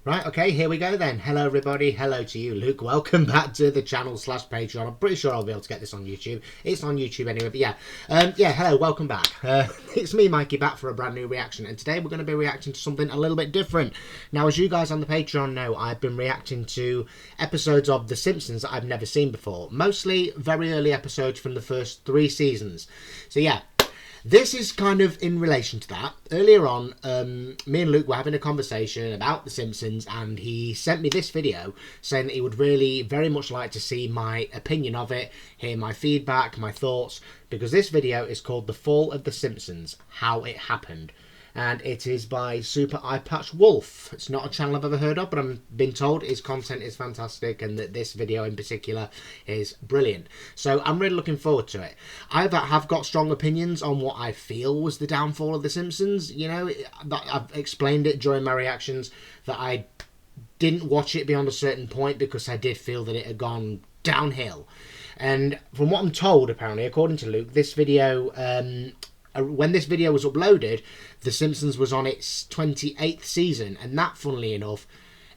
Right, okay, here we go then. Hello everybody, hello to you, Luke. Welcome back to the channel / Patreon. I'm pretty sure I'll be able to get this on YouTube. It's on YouTube anyway, but yeah, hello, welcome back. It's me, Mikey, back for a brand new reaction, and today we're going to be reacting to something a little bit different. Now, as you guys on the Patreon know, I've been reacting to episodes of The Simpsons that I've never seen before. Mostly very early episodes from the first 3 seasons. So yeah, this is kind of in relation to that. Earlier on, me and Luke were having a conversation about The Simpsons, and he sent me this video saying that he would really very much like to see my opinion of it, hear my feedback, my thoughts, because this video is called The Fall of The Simpsons, How It Happened. And it is by Super Eyepatch Wolf. It's not a channel I've ever heard of, but I'm been told his content is fantastic and that this video in particular is brilliant. So I'm really looking forward to it. I have got strong opinions on what I feel was the downfall of The Simpsons. You know, I've explained it during my reactions that I didn't watch it beyond a certain point because I did feel that it had gone downhill. And from what I'm told, apparently, according to Luke, this video... when this video was uploaded, The Simpsons was on its 28th season, and that, funnily enough,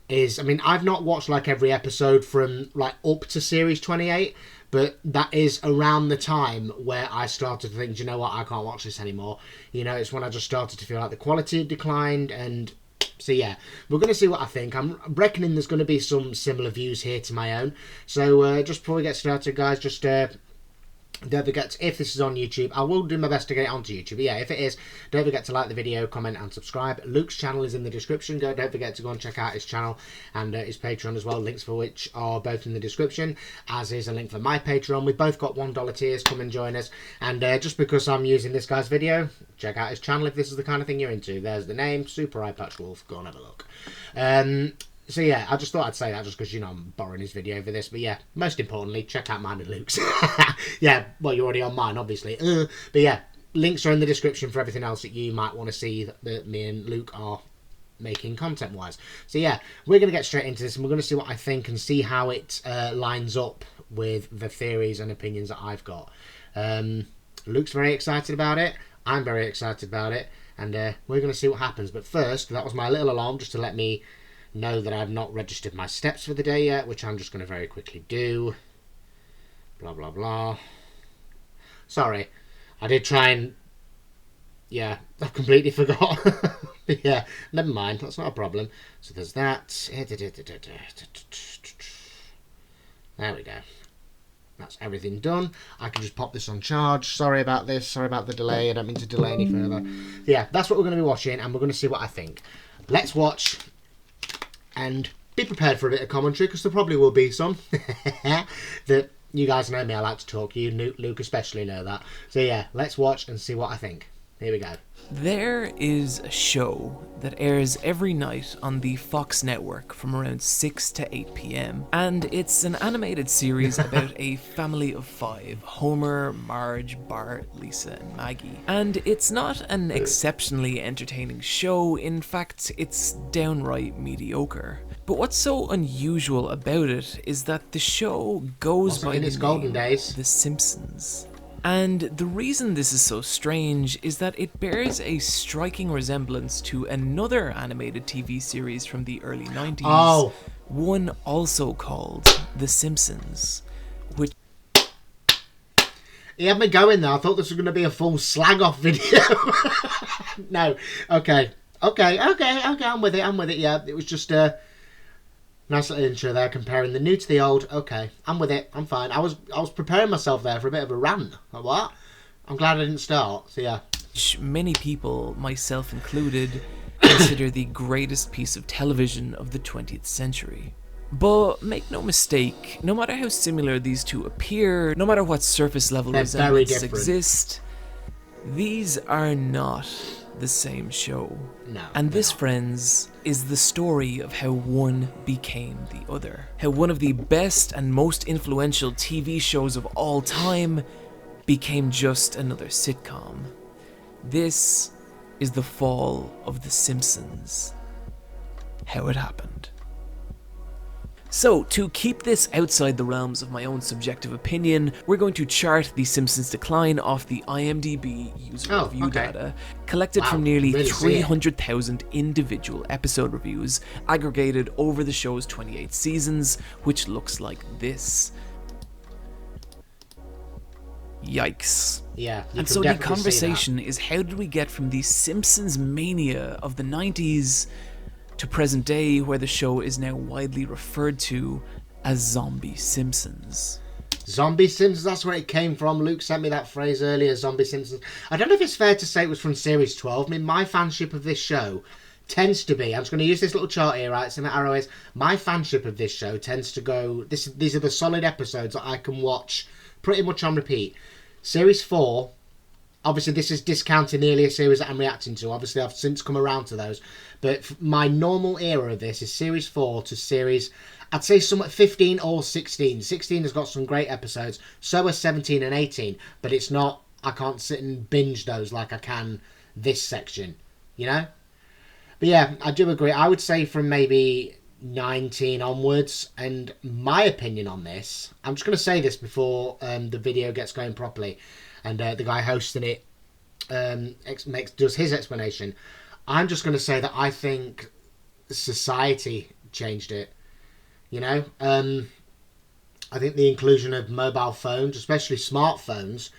is... I mean, I've not watched, like, every episode from, like, up to series 28, but that is around the time where I started to think, do you know what, I can't watch this anymore. You know, it's when I just started to feel like the quality had declined, and... So yeah, we're going to see what I think. I'm reckoning there's going to be some similar views here to my own. So just before we get started, guys, just... don't forget, if this is on YouTube, I will do my best to get it onto YouTube. But yeah, if it is, don't forget to like the video, comment and subscribe. Luke's channel is in the description. Don't forget to go and check out his channel and his Patreon as well. Links for which are both in the description, as is a link for my Patreon. We've both got $1 tiers. Come and join us. And just because I'm using this guy's video, check out his channel if this is the kind of thing you're into. There's the name, Super Eyepatch Wolf. Go and have a look. So yeah, I just thought I'd say that just because, you know, I'm borrowing his video for this. But yeah, most importantly, check out mine and Luke's. Yeah, well, you're already on mine, obviously. But yeah, links are in the description for everything else that you might want to see that me and Luke are making content-wise. So yeah, we're going to get straight into this, and we're going to see what I think and see how it lines up with the theories and opinions that I've got. Luke's very excited about it. I'm very excited about it. And we're going to see what happens. But first, that was my little alarm just to let me... know that I've not registered my steps for the day yet, which I'm just going to very quickly do. Blah, blah, blah. Sorry. I did try and... yeah, I completely forgot. Yeah, never mind. That's not a problem. So there's that. There we go. That's everything done. I can just pop this on charge. Sorry about this. Sorry about the delay. I don't mean to delay any further. Yeah, that's what we're going to be watching, and we're going to see what I think. Let's watch... and be prepared for a bit of commentary, because there probably will be some. That you guys know me, I like to talk. You, Luke especially, know that. So yeah, let's watch and see what I think. Here we go. There is a show that airs every night on the Fox network from around 6 to 8 p.m. And it's an animated series about a family of 5, Homer, Marge, Bart, Lisa and Maggie. And it's not an exceptionally entertaining show. In fact, it's downright mediocre. But what's so unusual about it is that the show goes by the golden days, The Simpsons. And the reason this is so strange is that it bears a striking resemblance to another animated TV series from the early 90s, one also called The Simpsons, which... He had me going there. I thought this was going to be a full slag-off video. No, okay, I'm with it, yeah, it was just nice little intro there, comparing the new to the old. Okay, I'm with it. I'm fine. I was preparing myself there for a bit of a rant. Like, what? I'm glad I didn't start. So yeah. Many people, myself included, consider the greatest piece of television of the 20th century. But make no mistake, no matter how similar these two appear, no matter what surface level resemblances exist, these are not the same show. No. And this, friends, is the story of how one became the other. How one of the best and most influential TV shows of all time became just another sitcom. This is the fall of The Simpsons. How it happened. So, to keep this outside the realms of my own subjective opinion, we're going to chart The Simpsons' decline off the IMDb user review data, collected from nearly 300,000 individual episode reviews, aggregated over the show's 28 seasons, which looks like this. Yikes. Yeah. And so the conversation is, how did we get from the Simpsons mania of the 90s to present day, where the show is now widely referred to as Zombie Simpsons? Zombie Simpsons, that's where it came from. Luke sent me that phrase earlier, Zombie Simpsons. I don't know if it's fair to say it was from Series 12. I mean, my fanship of this show tends to be, I'm just going to use this little chart here, right? So the arrow is, my fanship of this show tends to go, these are the solid episodes that I can watch pretty much on repeat. Series 4, obviously this is discounting the earlier series that I'm reacting to. Obviously I've since come around to those. But my normal era of this is Series 4 to Series, I'd say somewhat 15 or 16. 16 has got some great episodes. So are 17 and 18. But it's not, I can't sit and binge those like I can this section. You know? But yeah, I do agree. I would say from maybe 19 onwards, and my opinion on this, I'm just going to say this before the video gets going properly, and the guy hosting it does his explanation. I'm just going to say that I think society changed it. You know, I think the inclusion of mobile phones, especially smartphones,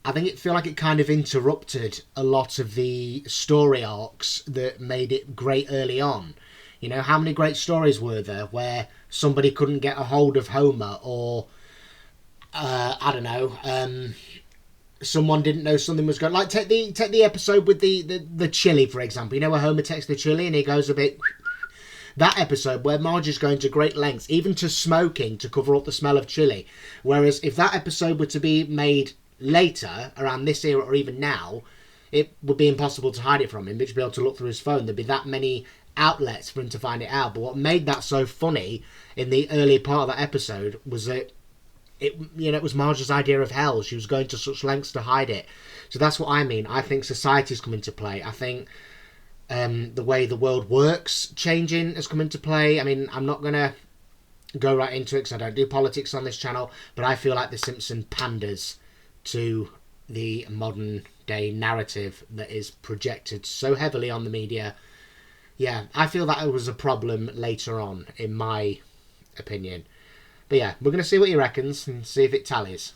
I think it feel like it kind of interrupted a lot of the story arcs that made it great early on. You know, how many great stories were there where somebody couldn't get a hold of Homer, or I don't know, someone didn't know something was going. Like take the episode with the chili, for example. You know, where Homer takes the chili and he goes a bit. That episode where Marge is going to great lengths, even to smoking, to cover up the smell of chili. Whereas if that episode were to be made later, around this era or even now, it would be impossible to hide it from him. He'd be able to look through his phone. There'd be that many outlets for him to find it out. But what made that so funny in the early part of that episode was that it was Marge's idea of hell. She was going to such lengths to hide it. So that's what I mean. I think society's come into play. I think the way the world works changing has come into play. I mean, I'm not going to go right into it because I don't do politics on this channel, but I feel like The Simpsons panders to the modern day narrative that is projected so heavily on the media. Yeah, I feel that it was a problem later on, in my opinion. But yeah, we're going to see what he reckons and see if it tallies.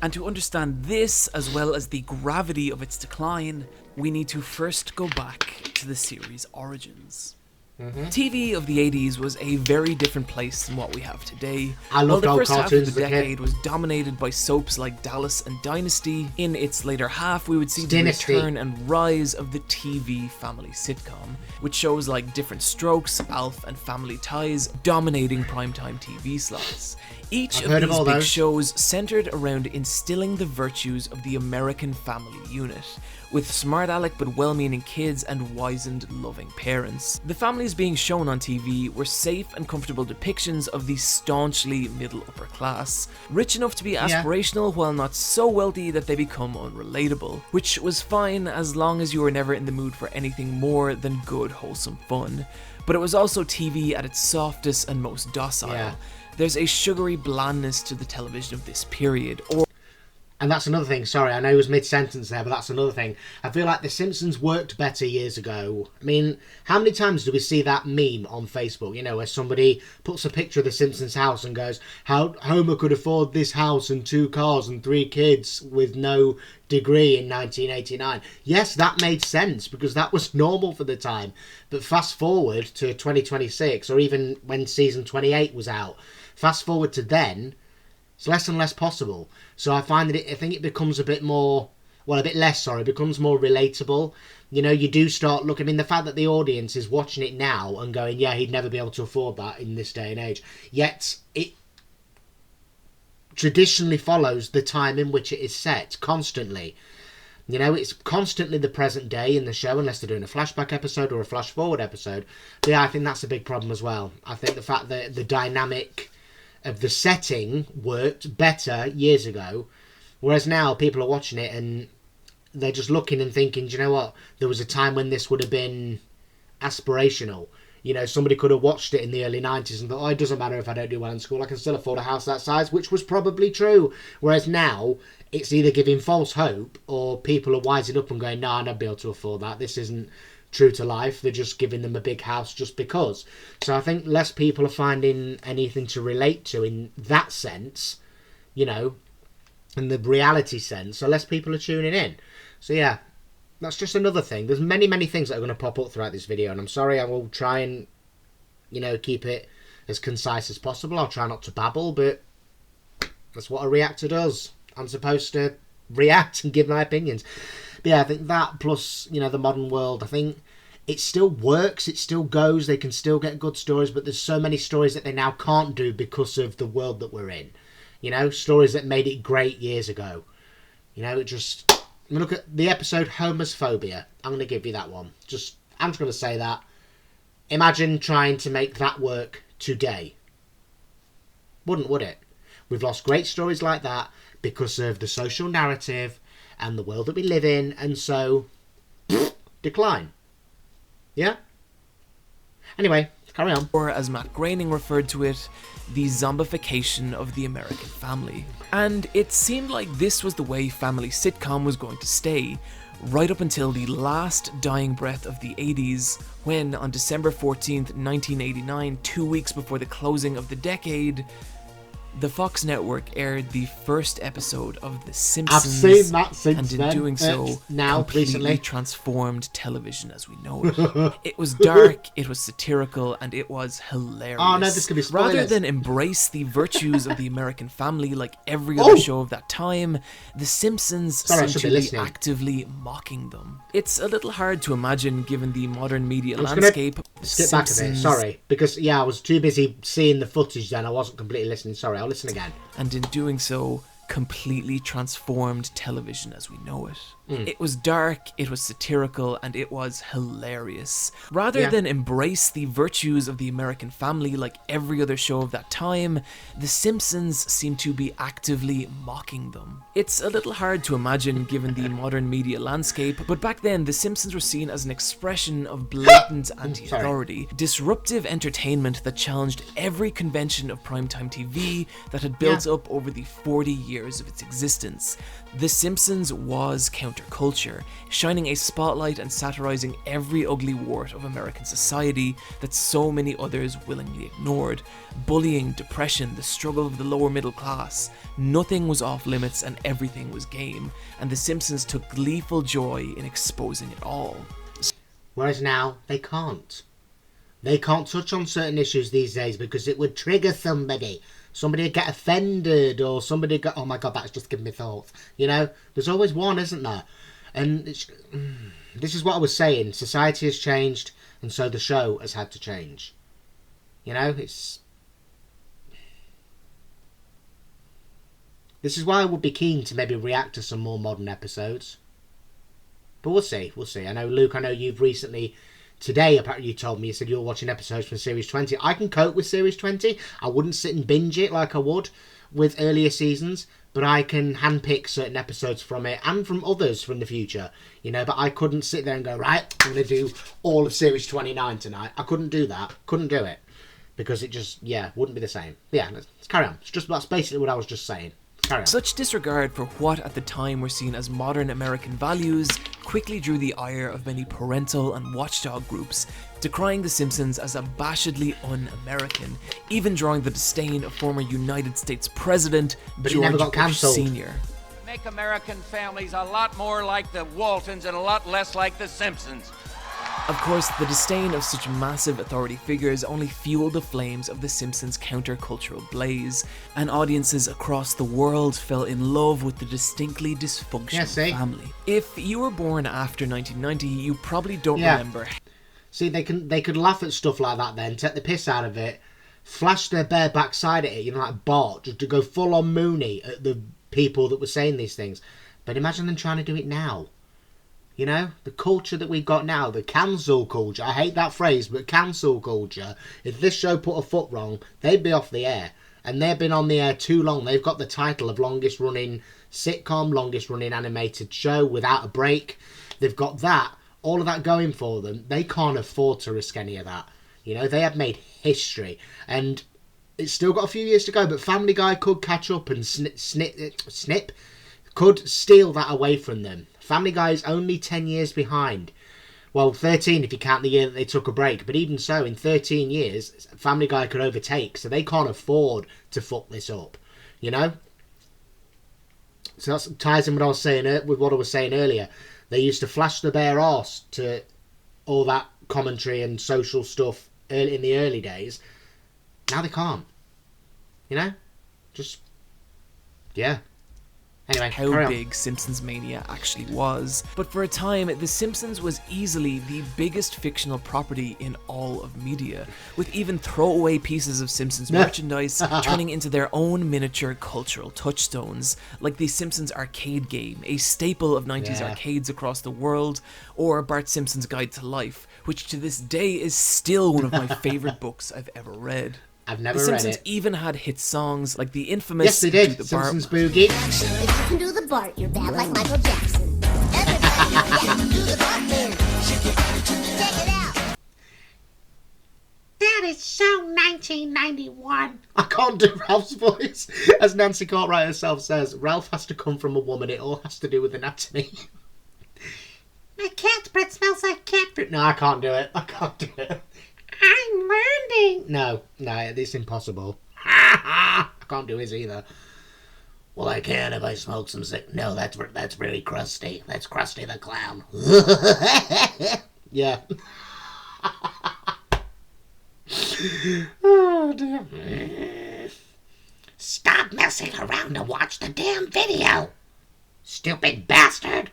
And to understand this, as well as the gravity of its decline, we need to first go back to the series' origins. TV of the 80s was a very different place than what we have today. I loved the old first half of cartoons the as a kid. decade was dominated by soaps like Dallas and Dynasty. In its later half, we would see the Dynasty. return and rise of the TV family sitcom, with shows like Different Strokes, Alf, and Family Ties dominating primetime TV slots. Each I've of heard of these all big those. shows centered around instilling the virtues of the American family unit, with smart aleck but well-meaning kids and wizened, loving parents. The families being shown on TV were safe and comfortable depictions of the staunchly middle-upper class, rich enough to be aspirational while not so wealthy that they become unrelatable, which was fine as long as you were never in the mood for anything more than good, wholesome fun. But it was also TV at its softest and most docile. Yeah. There's a sugary blandness to the television of this period, And that's another thing, sorry, I know it was mid-sentence there, but that's another thing. I feel like The Simpsons worked better years ago. I mean, how many times do we see that meme on Facebook, you know, where somebody puts a picture of The Simpsons house and goes, how Homer could afford this house and 2 cars and 3 kids with no degree in 1989. Yes, that made sense because that was normal for the time. But fast forward to 2026, or even when season 28 was out, fast forward to then, it's less and less possible. So I find that I think it becomes a bit more, well, a bit less, sorry, it becomes more relatable. You know, you do start looking, I mean, the fact that the audience is watching it now and going, yeah, he'd never be able to afford that in this day and age. Yet, it traditionally follows the time in which it is set, constantly. You know, it's constantly the present day in the show, unless they're doing a flashback episode or a flash forward episode. But yeah, I think that's a big problem as well. I think the fact that the dynamic of the setting worked better years ago, whereas now people are watching it and they're just looking and thinking, do you know what, there was a time when this would have been aspirational. You know, somebody could have watched it in the early 90s and thought, oh, it doesn't matter if I don't do well in school, I can still afford a house that size, which was probably true. Whereas now, it's either giving false hope or people are wising up and going, no, I'd not be able to afford that. This isn't true to life. They're just giving them a big house just because. So I think less people are finding anything to relate to in that sense, you know, in the reality sense. So less people are tuning in. So yeah, that's just another thing. There's many, many things that are going to pop up throughout this video, and I'm sorry, I will try and, you know, keep it as concise as possible. I'll try not to babble, but that's what a reactor does. I'm supposed to react and give my opinions. But yeah, I think that plus, you know, the modern world, I think it still works, it still goes, they can still get good stories, but there's so many stories that they now can't do because of the world that we're in. You know, stories that made it great years ago. You know, it just... Look at the episode Homophobia. I'm going to give you that one. I'm just going to say that. Imagine trying to make that work today. Wouldn't, would it? We've lost great stories like that because of the social narrative and the world that we live in, and so decline. Yeah? Anyway, carry on. Or as Matt Groening referred to it, the zombification of the American family. And it seemed like this was the way family sitcom was going to stay, right up until the last dying breath of the 80s, when on December 14th, 1989, 2 weeks before the closing of the decade, the Fox network aired the first episode of The Simpsons. I've seen that since and in then, doing so, completely recently transformed television as we know it. It was dark, it was satirical, and it was hilarious. Oh no, this could be spoilers. Rather than embrace the virtues of the American family like every other show of that time, The Simpsons seemed to be actively mocking them. It's a little hard to imagine given the modern media landscape. Skip back a bit, sorry, because yeah, I was too busy seeing the footage then, I wasn't completely listening, sorry, I'll listen again. And in doing so, completely transformed television as we know it. It was dark, it was satirical, and it was hilarious. Rather than embrace the virtues of the American family like every other show of that time, The Simpsons seemed to be actively mocking them. It's a little hard to imagine given the modern media landscape, but back then The Simpsons were seen as an expression of blatant anti-authority, disruptive entertainment that challenged every convention of primetime TV that had built up over the 40 years of its existence. The Simpsons was counterculture, shining a spotlight and satirizing every ugly wart of American society that so many others willingly ignored. Bullying, depression, the struggle of the lower middle class. Nothing was off limits and everything was game, and The Simpsons took gleeful joy in exposing it all. Whereas now, they can't. They can't touch on certain issues these days because it would trigger somebody. Somebody would get offended, or somebody go, oh my god, that's just giving me thoughts. You know, there's always one, isn't there? And this is what I was saying. Society has changed, and so the show has had to change. You know, this is why I would be keen to maybe react to some more modern episodes. But we'll see, we'll see. I know, Luke, I know you've recently... Today, apparently, you told me, you said you were watching episodes from Series 20. I can cope with Series 20. I wouldn't sit and binge it like I would with earlier seasons, but I can handpick certain episodes from it and from others from the future, you know, but I couldn't sit there and go, right, I'm going to do all of Series 29 tonight. I couldn't do that. Couldn't do it. Because it just, yeah, wouldn't be the same. Yeah, let's carry on. That's basically what I was just saying. Such disregard for what at the time were seen as modern American values quickly drew the ire of many parental and watchdog groups, decrying The Simpsons as abashedly un-American, even drawing the disdain of former United States President George Bush Sr. Make American families a lot more like the Waltons and a lot less like The Simpsons. Of course, the disdain of such massive authority figures only fueled the flames of The Simpsons' countercultural blaze, and audiences across the world fell in love with the distinctly dysfunctional family. If you were born after 1990, you probably don't remember. See, they could laugh at stuff like that then, take the piss out of it, flash their bare backside at it, you know, like Bart, just to go full on Mooney at the people that were saying these things. But imagine them trying to do it now. You know, the culture that we've got now, the cancel culture. I hate that phrase, but cancel culture. If this show put a foot wrong, they'd be off the air. And they've been on the air too long. They've got the title of longest running sitcom, longest running animated show without a break. They've got that, all of that going for them. They can't afford to risk any of that. You know, they have made history, and it's still got a few years to go, but Family Guy could catch up and snip could steal that away from them. Family Guy is only 10 years behind. Well, 13 if you count the year that they took a break. But even so, in 13 years, Family Guy could overtake. So they can't afford to fuck this up. You know? So that ties in with what I was saying earlier. They used to flash the bare arse to all that commentary and social stuff in the early days. Now they can't. You know? Just... yeah. Anyway, how big Simpsons Mania actually was, but for a time, The Simpsons was easily the biggest fictional property in all of media, with even throwaway pieces of Simpsons merchandise turning into their own miniature cultural touchstones, like the Simpsons arcade game, a staple of 90s arcades across the world, or Bart Simpson's Guide to Life, which to this day is still one of my favourite books I've ever read. I've never read it. The Simpsons even had hit songs like the infamous Yes, they did. the Simpsons Bart. Boogie. If you can do the Bart, you're bad like Michael Jackson. Everybody, do the Bart man. Check it out. That is so 1991. I can't do Ralph's voice. As Nancy Cartwright herself says, Ralph has to come from a woman. It all has to do with anatomy. My cat breath smells like cat food. No, I can't do it. I'm learning. No, it's impossible. I can't do his either. Well, I can if I smoke some sick. No, that's really Krusty. That's Krusty the Clown. Yeah. Oh, dear. Stop messing around and watch the damn video. Stupid bastard.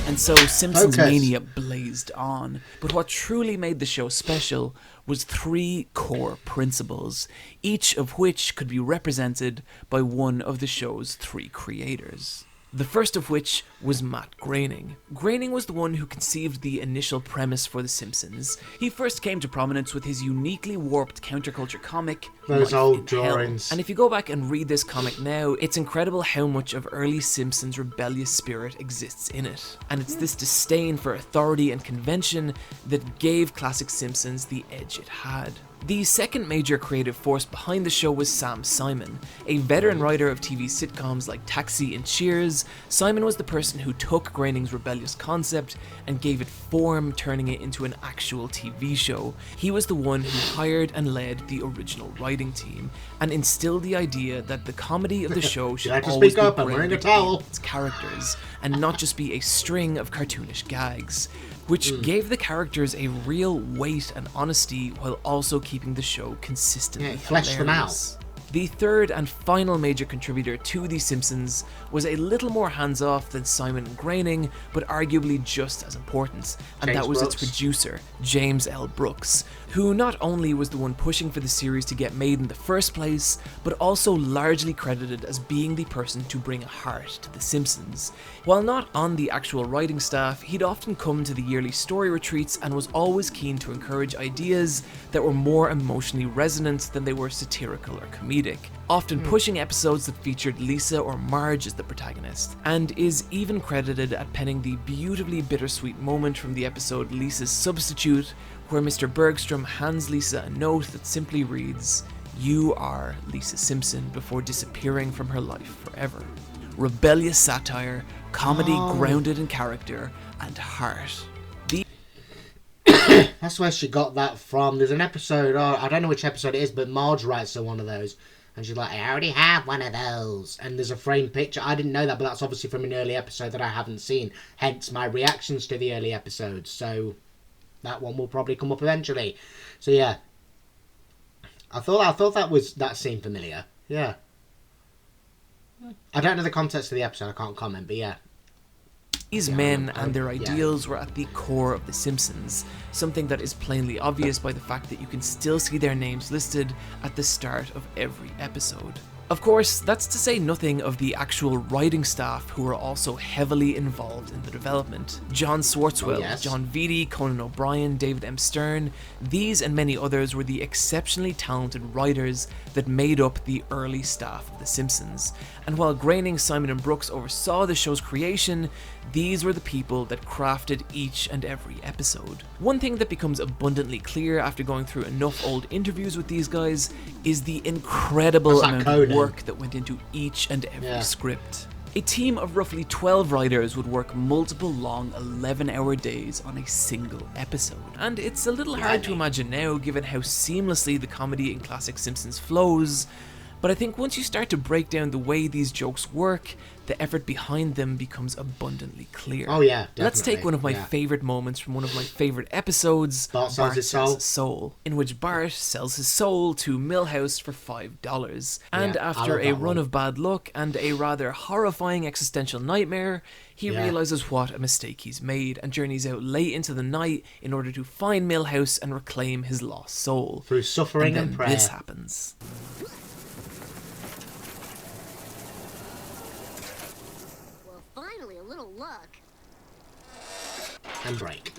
And so Simpsons Mania blazed on. But what truly made the show special was 3 core principles, each of which could be represented by one of the show's 3 creators. The first of which was Matt Groening. Groening was the one who conceived the initial premise for The Simpsons. He first came to prominence with his uniquely warped counterculture comic, those Life old in drawings. Hell. And if you go back and read this comic now, it's incredible how much of early Simpsons' rebellious spirit exists in it. And it's this disdain for authority and convention that gave classic Simpsons the edge it had. The second major creative force behind the show was Sam Simon. A veteran writer of TV sitcoms like Taxi and Cheers, Simon was the person who took Groening's rebellious concept and gave it form, turning it into an actual TV show. He was the one who hired and led the original writing team, and instilled the idea that the comedy of the show should always be grounded in its characters, and not just be a string of cartoonish gags, which gave the characters a real weight and honesty while also keeping the show consistently fleshed them out. The third and final major contributor to The Simpsons was a little more hands-off than Simon and Groening, but arguably just as important, and that was its producer, James L. Brooks, who not only was the one pushing for the series to get made in the first place, but also largely credited as being the person to bring a heart to The Simpsons. While not on the actual writing staff, he'd often come to the yearly story retreats and was always keen to encourage ideas that were more emotionally resonant than they were satirical or comedic, often pushing episodes that featured Lisa or Marge as the protagonist, and is even credited at penning the beautifully bittersweet moment from the episode Lisa's Substitute, where Mr. Bergstrom hands Lisa a note that simply reads, "You are Lisa Simpson," before disappearing from her life forever. Rebellious satire, comedy grounded in character, and heart. That's where she got that from. There's an episode, I don't know which episode it is, but Marge writes her one of those. And she's like, I already have one of those. And there's a framed picture. I didn't know that, but that's obviously from an early episode that I haven't seen. Hence my reactions to the early episodes. So that one will probably come up eventually. So yeah. I thought that seemed familiar. Yeah. I don't know the context of the episode. I can't comment, but yeah. These men and their ideals were at the core of The Simpsons, something that is plainly obvious by the fact that you can still see their names listed at the start of every episode. Of course, that's to say nothing of the actual writing staff who were also heavily involved in the development. John Swartzwell, John Vitti, Conan O'Brien, David M. Stern, these and many others were the exceptionally talented writers that made up the early staff of The Simpsons. And while Groening, Simon and Brooks oversaw the show's creation, these were the people that crafted each and every episode. One thing that becomes abundantly clear after going through enough old interviews with these guys is the incredible amount of work that went into each and every script. A team of roughly 12 writers would work multiple long 11-hour days on a single episode. And it's a little hard to imagine now given how seamlessly the comedy in classic Simpsons flows, but I think once you start to break down the way these jokes work, the effort behind them becomes abundantly clear. Oh yeah, definitely. Let's take one of my favourite moments from one of my favourite episodes, Bart sells his soul, in which Bart sells his soul to Milhouse for $5. And after a run of bad luck and a rather horrifying existential nightmare, he realises what a mistake he's made and journeys out late into the night in order to find Milhouse and reclaim his lost soul. Through suffering and prayer. This happens. Finally, a little luck. And break.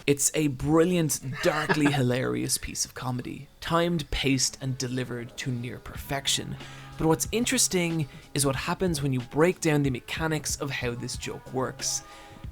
It's a brilliant, darkly hilarious piece of comedy, timed, paced, and delivered to near perfection. But what's interesting is what happens when you break down the mechanics of how this joke works,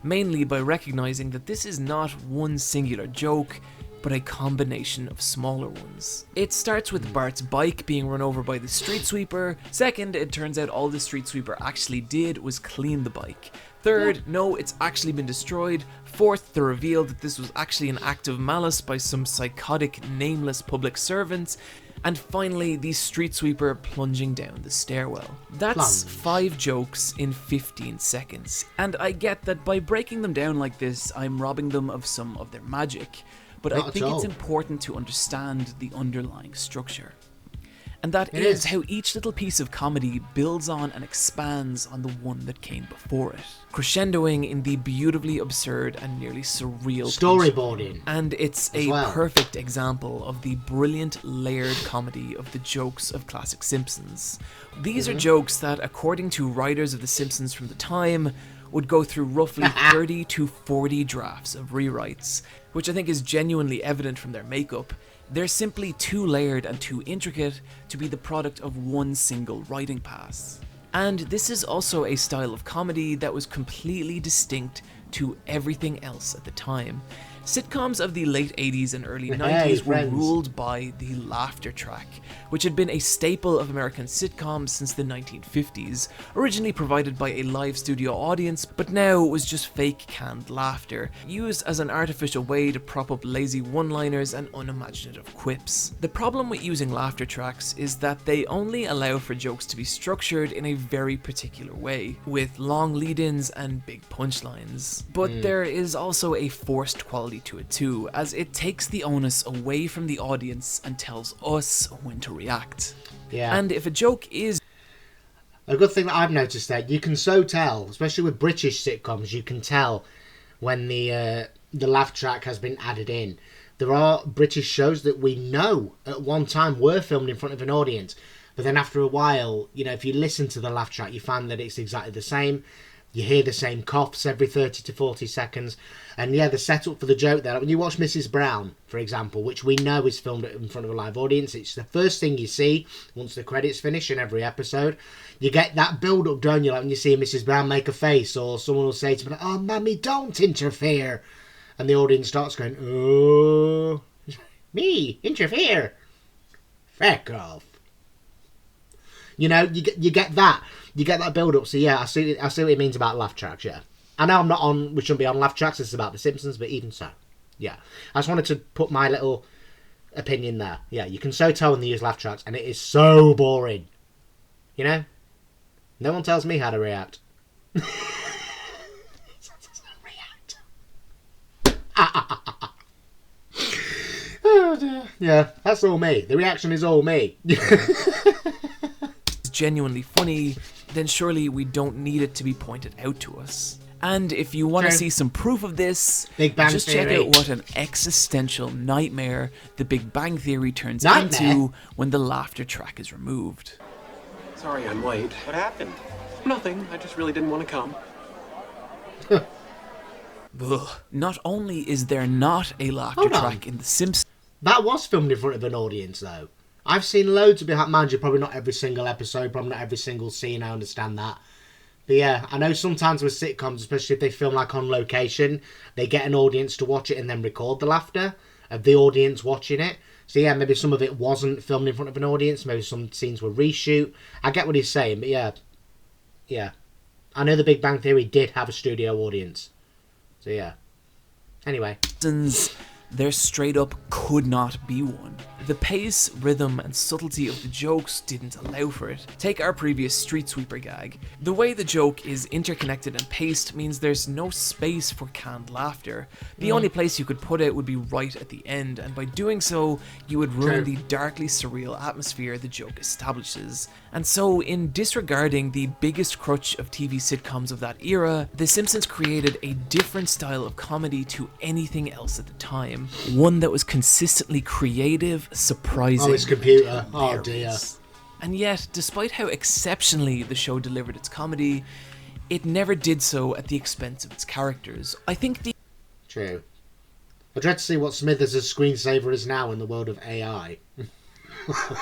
mainly by recognizing that this is not one singular joke, but a combination of smaller ones. It starts with Bart's bike being run over by the street sweeper. Second, it turns out all the street sweeper actually did was clean the bike. Third, no, it's actually been destroyed. Fourth, the reveal that this was actually an act of malice by some psychotic, nameless public servant. And finally, the street sweeper plunging down the stairwell. That's 5 jokes in 15 seconds. And I get that by breaking them down like this, I'm robbing them of some of their magic. But I think it's important to understand the underlying structure. And that is how each little piece of comedy builds on and expands on the one that came before it, crescendoing in the beautifully absurd and nearly surreal storyboarding. And it's a perfect example of the brilliant layered comedy of the jokes of classic Simpsons. These are jokes that, according to writers of The Simpsons from the time, would go through roughly 30 to 40 drafts of rewrites, which I think is genuinely evident from their makeup. They're simply too layered and too intricate to be the product of one single writing pass. And this is also a style of comedy that was completely distinct to everything else at the time. Sitcoms of the late 80s and early 90s were ruled by the laughter track, which had been a staple of American sitcoms since the 1950s, originally provided by a live studio audience, but now was just fake canned laughter, used as an artificial way to prop up lazy one-liners and unimaginative quips. The problem with using laughter tracks is that they only allow for jokes to be structured in a very particular way, with long lead-ins and big punchlines. But there is also a forced quality to it too, as it takes the onus away from the audience and tells us when to react. And if a joke is... A good thing that I've noticed there, you can so tell, especially with British sitcoms, you can tell when the laugh track has been added in. There are British shows that we know at one time were filmed in front of an audience, but then after a while, you know, if you listen to the laugh track, you find that it's exactly the same. You hear the same coughs every 30 to 40 seconds. And yeah, the setup for the joke there, when you watch Mrs. Brown, for example, which we know is filmed in front of a live audience, it's the first thing you see once the credits finish in every episode. You get that build-up, don't you? Like when you see Mrs. Brown make a face, or someone will say to me, "Oh, Mammy, don't interfere." And the audience starts going, "Oh, me, interfere. Feck off." You know, you get that. You get that build-up. So yeah, I see what it means about laugh tracks, yeah. I know we shouldn't be on laugh tracks, this is about The Simpsons, but even so, yeah. I just wanted to put my little opinion there. Yeah, you can so tell when they use laugh tracks, and it is so boring. You know? No one tells me how to react. Oh dear. Yeah, that's all me. The reaction is all me. Genuinely funny, then surely we don't need it to be pointed out to us. And if you want to True. see some proof of this, Big Bang just check Theory. out what an existential nightmare the Big Bang Theory turns Nightmare? into when the laughter track is removed. Sorry I'm late. What happened? Nothing. I just really didn't want to come. Ugh. Not only is there not a laughter Hold on. track in The Simpsons, That was filmed in front of an audience, though. I've seen loads of behind. Mind you, probably not every single episode, probably not every single scene. I understand that. But yeah, I know sometimes with sitcoms, especially if they film like on location, they get an audience to watch it and then record the laughter of the audience watching it. So yeah, maybe some of it wasn't filmed in front of an audience. Maybe some scenes were reshoot. I get what he's saying, but yeah. I know the Big Bang Theory did have a studio audience. So yeah. Anyway. there straight up could not be one. The pace, rhythm, and subtlety of the jokes didn't allow for it. Take our previous Street Sweeper gag. The way the joke is interconnected and paced means there's no space for canned laughter. The only place you could put it would be right at the end, and by doing so, you would ruin the darkly surreal atmosphere the joke establishes. And so, in disregarding the biggest crutch of TV sitcoms of that era, The Simpsons created a different style of comedy to anything else at the time. One that was consistently creative, surprising, Oh, it's computer. and Oh, dear. hilarious. And yet, despite how exceptionally the show delivered its comedy, it never did so at the expense of its characters. I think the True. I dread to see what Smithers' screensaver is now in the world of AI.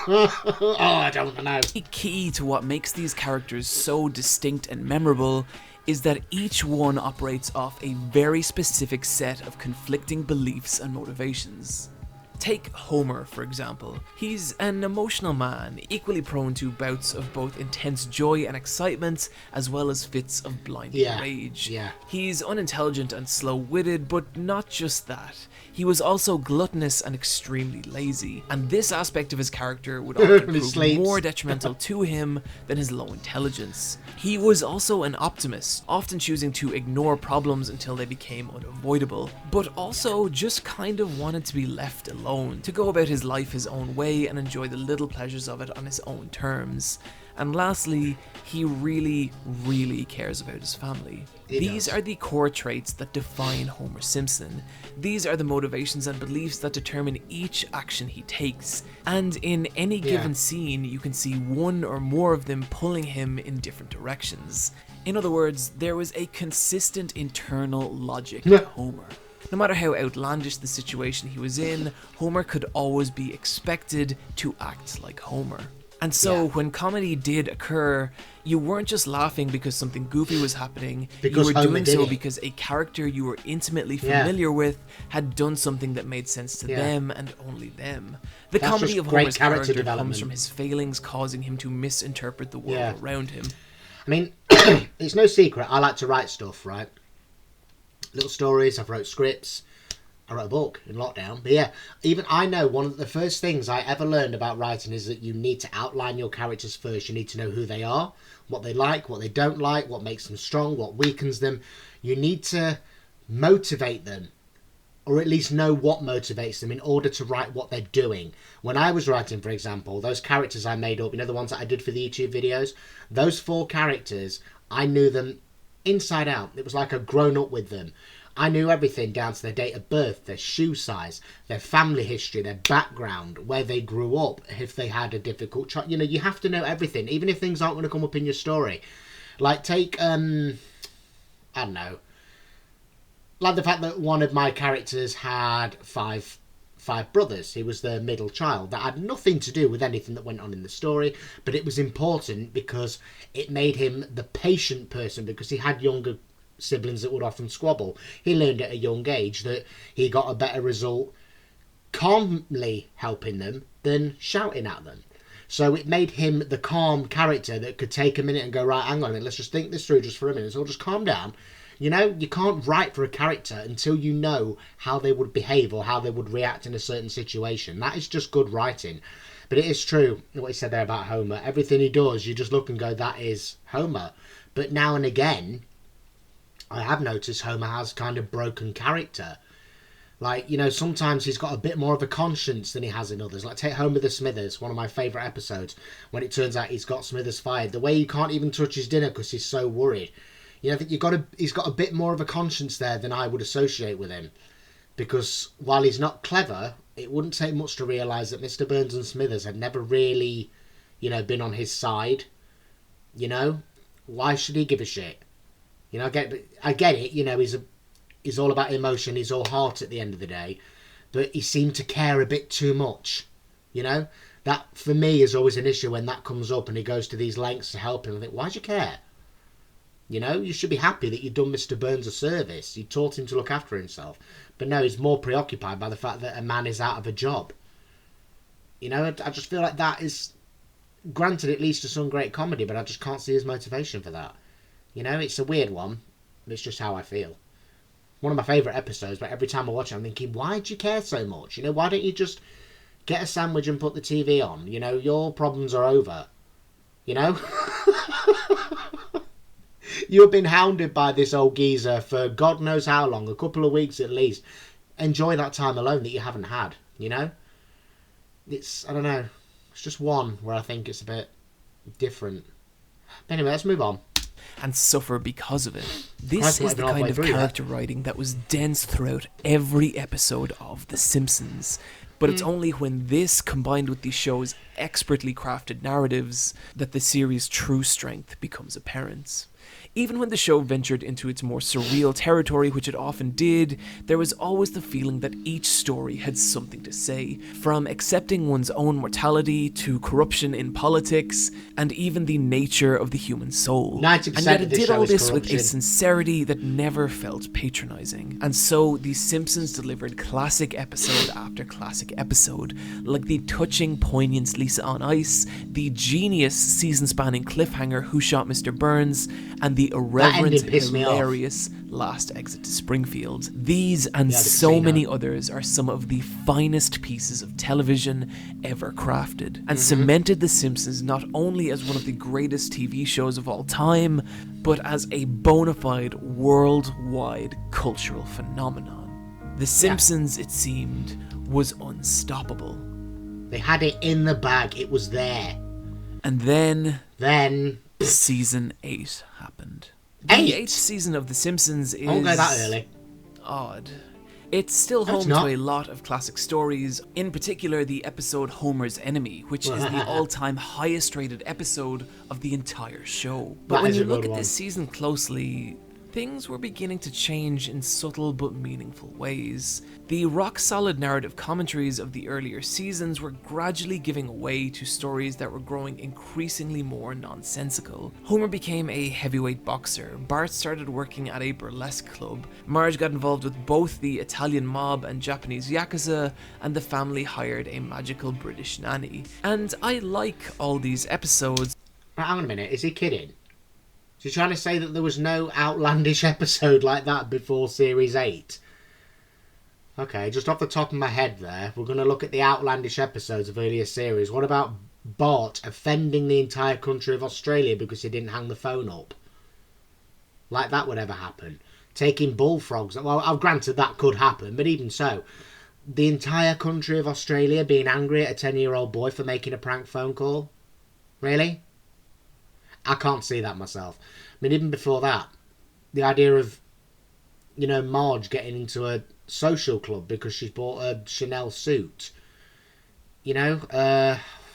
Oh, I don't know. key to what makes these characters so distinct and memorable is that each one operates off a very specific set of conflicting beliefs and motivations. Take Homer, for example. He's an emotional man, equally prone to bouts of both intense joy and excitement, as well as fits of blinding rage. Yeah. He's unintelligent and slow-witted, but not just that. He was also gluttonous and extremely lazy, and this aspect of his character would often He prove sleeps. more detrimental to him than his low intelligence. He was also an optimist, often choosing to ignore problems until they became unavoidable, but also just kind of wanted to be left alone, to go about his life his own way and enjoy the little pleasures of it on his own terms. And lastly, he really, really cares about his family. These are the core traits that define Homer Simpson. These are the motivations and beliefs that determine each action he takes. And in any given scene, you can see one or more of them pulling him in different directions. In other words, there was a consistent internal logic to Homer. No matter how outlandish the situation he was in, Homer could always be expected to act like Homer. And so, when comedy did occur, you weren't just laughing because something goofy was happening, Because you were Homer doing did so it. because a character you were intimately familiar with had done something that made sense to them and only them. The That's comedy just of great Homer's character character development. comes from his failings causing him to misinterpret the world around him. I mean, it's no secret. I like to write stuff, right? Little stories. I've wrote scripts. I wrote a book in lockdown. But yeah, even I know one of the first things I ever learned about writing is that you need to outline your characters first. You need to know who they are, what they like, what they don't like, what makes them strong, what weakens them. You need to motivate them, or at least know what motivates them in order to write what they're doing. When I was writing, for example, those characters I made up, you know, the ones that I did for the YouTube videos, those 4 characters, I knew them inside out. It was like I'd grown up with them. I knew everything down to their date of birth, their shoe size, their family history, their background, where they grew up, if they had a difficult child. You know, you have to know everything, even if things aren't going to come up in your story. Like, take, I don't know, like the fact that one of my characters had five brothers. He was the middle child. That had nothing to do with anything that went on in the story, but it was important because it made him the patient person, because he had younger siblings that would often squabble. He learned at a young age that he got a better result calmly helping them than shouting at them. So it made him the calm character that could take a minute and go, right, hang on a minute, let's just think this through just for a minute. So just calm down. You know, you can't write for a character until you know how they would behave or how they would react in a certain situation. That is just good writing. But it is true, what he said there about Homer. Everything he does, you just look and go, that is Homer. But now and again, I have noticed Homer has kind of broken character. Like, you know, sometimes he's got a bit more of a conscience than he has in others. Like, take Homer the Smithers, one of my favourite episodes, when it turns out he's got Smithers fired. The way he can't even touch his dinner because he's so worried. You know, I think he's got a bit more of a conscience there than I would associate with him. Because while he's not clever, it wouldn't take much to realise that Mr. Burns and Smithers had never really, you know, been on his side. You know? Why should he give a shit? You know, I get it, you know, he's all about emotion, he's all heart at the end of the day. But he seemed to care a bit too much. You know? That, for me, is always an issue when that comes up and he goes to these lengths to help him. I think, why'd you care? You know, you should be happy that you've done Mr. Burns a service. You taught him to look after himself. But no, he's more preoccupied by the fact that a man is out of a job. You know, I just feel like that is, granted, it leads to some great comedy, but I just can't see his motivation for that. You know, it's a weird one. But it's just how I feel. One of my favourite episodes, but every time I watch it, I'm thinking, why'd you care so much? You know, why don't you just get a sandwich and put the TV on? You know, your problems are over. You know? You've been hounded by this old geezer for God knows how long, a couple of weeks at least. Enjoy that time alone that you haven't had, you know? It's, I don't know, it's just one where I think it's a bit different. But anyway, let's move on. And suffer because of it. This is the kind of character writing that was dense throughout every episode of The Simpsons. But it's only when this, combined with the show's expertly crafted narratives, that the series' true strength becomes apparent. Even when the show ventured into its more surreal territory, which it often did, there was always the feeling that each story had something to say, from accepting one's own mortality to corruption in politics, and even the nature of the human soul. 90% and yet it of the did show all is this corruption. with a sincerity that never felt patronizing. And so, The Simpsons delivered classic episode after classic episode, like the touching, poignant Lisa on Ice, the genius season-spanning cliffhanger Who Shot Mr. Burns, and the irreverent, hilarious last exit to Springfield. These and so many others are some of the finest pieces of television ever crafted, and cemented The Simpsons not only as one of the greatest TV shows of all time, but as a bona fide worldwide cultural phenomenon. The Simpsons, it seemed, was unstoppable. They had it in the bag, it was there. And then Season 8 happened. 8? The 8th season of The Simpsons is... I won't go that early. Odd. It's still home to a lot of classic stories, in particular the episode Homer's Enemy, which is the all-time highest-rated episode of the entire show. But when you look at this season closely, things were beginning to change in subtle but meaningful ways. The rock-solid narrative commentaries of the earlier seasons were gradually giving way to stories that were growing increasingly more nonsensical. Homer became a heavyweight boxer, Bart started working at a burlesque club, Marge got involved with both the Italian mob and Japanese yakuza, and the family hired a magical British nanny. And I like all these episodes. Hang on a minute, is he kidding? So you're trying to say that there was no outlandish episode like that before Series 8? Okay, just off the top of my head there, we're going to look at the outlandish episodes of earlier series. What about Bart offending the entire country of Australia because he didn't hang the phone up? Like that would ever happen. Taking bullfrogs. Well, granted that could happen, but even so. The entire country of Australia being angry at a 10-year-old boy for making a prank phone call? Really? I can't see that myself. I mean, even before that, the idea of, you know, Marge getting into a social club because she's bought a Chanel suit. You know,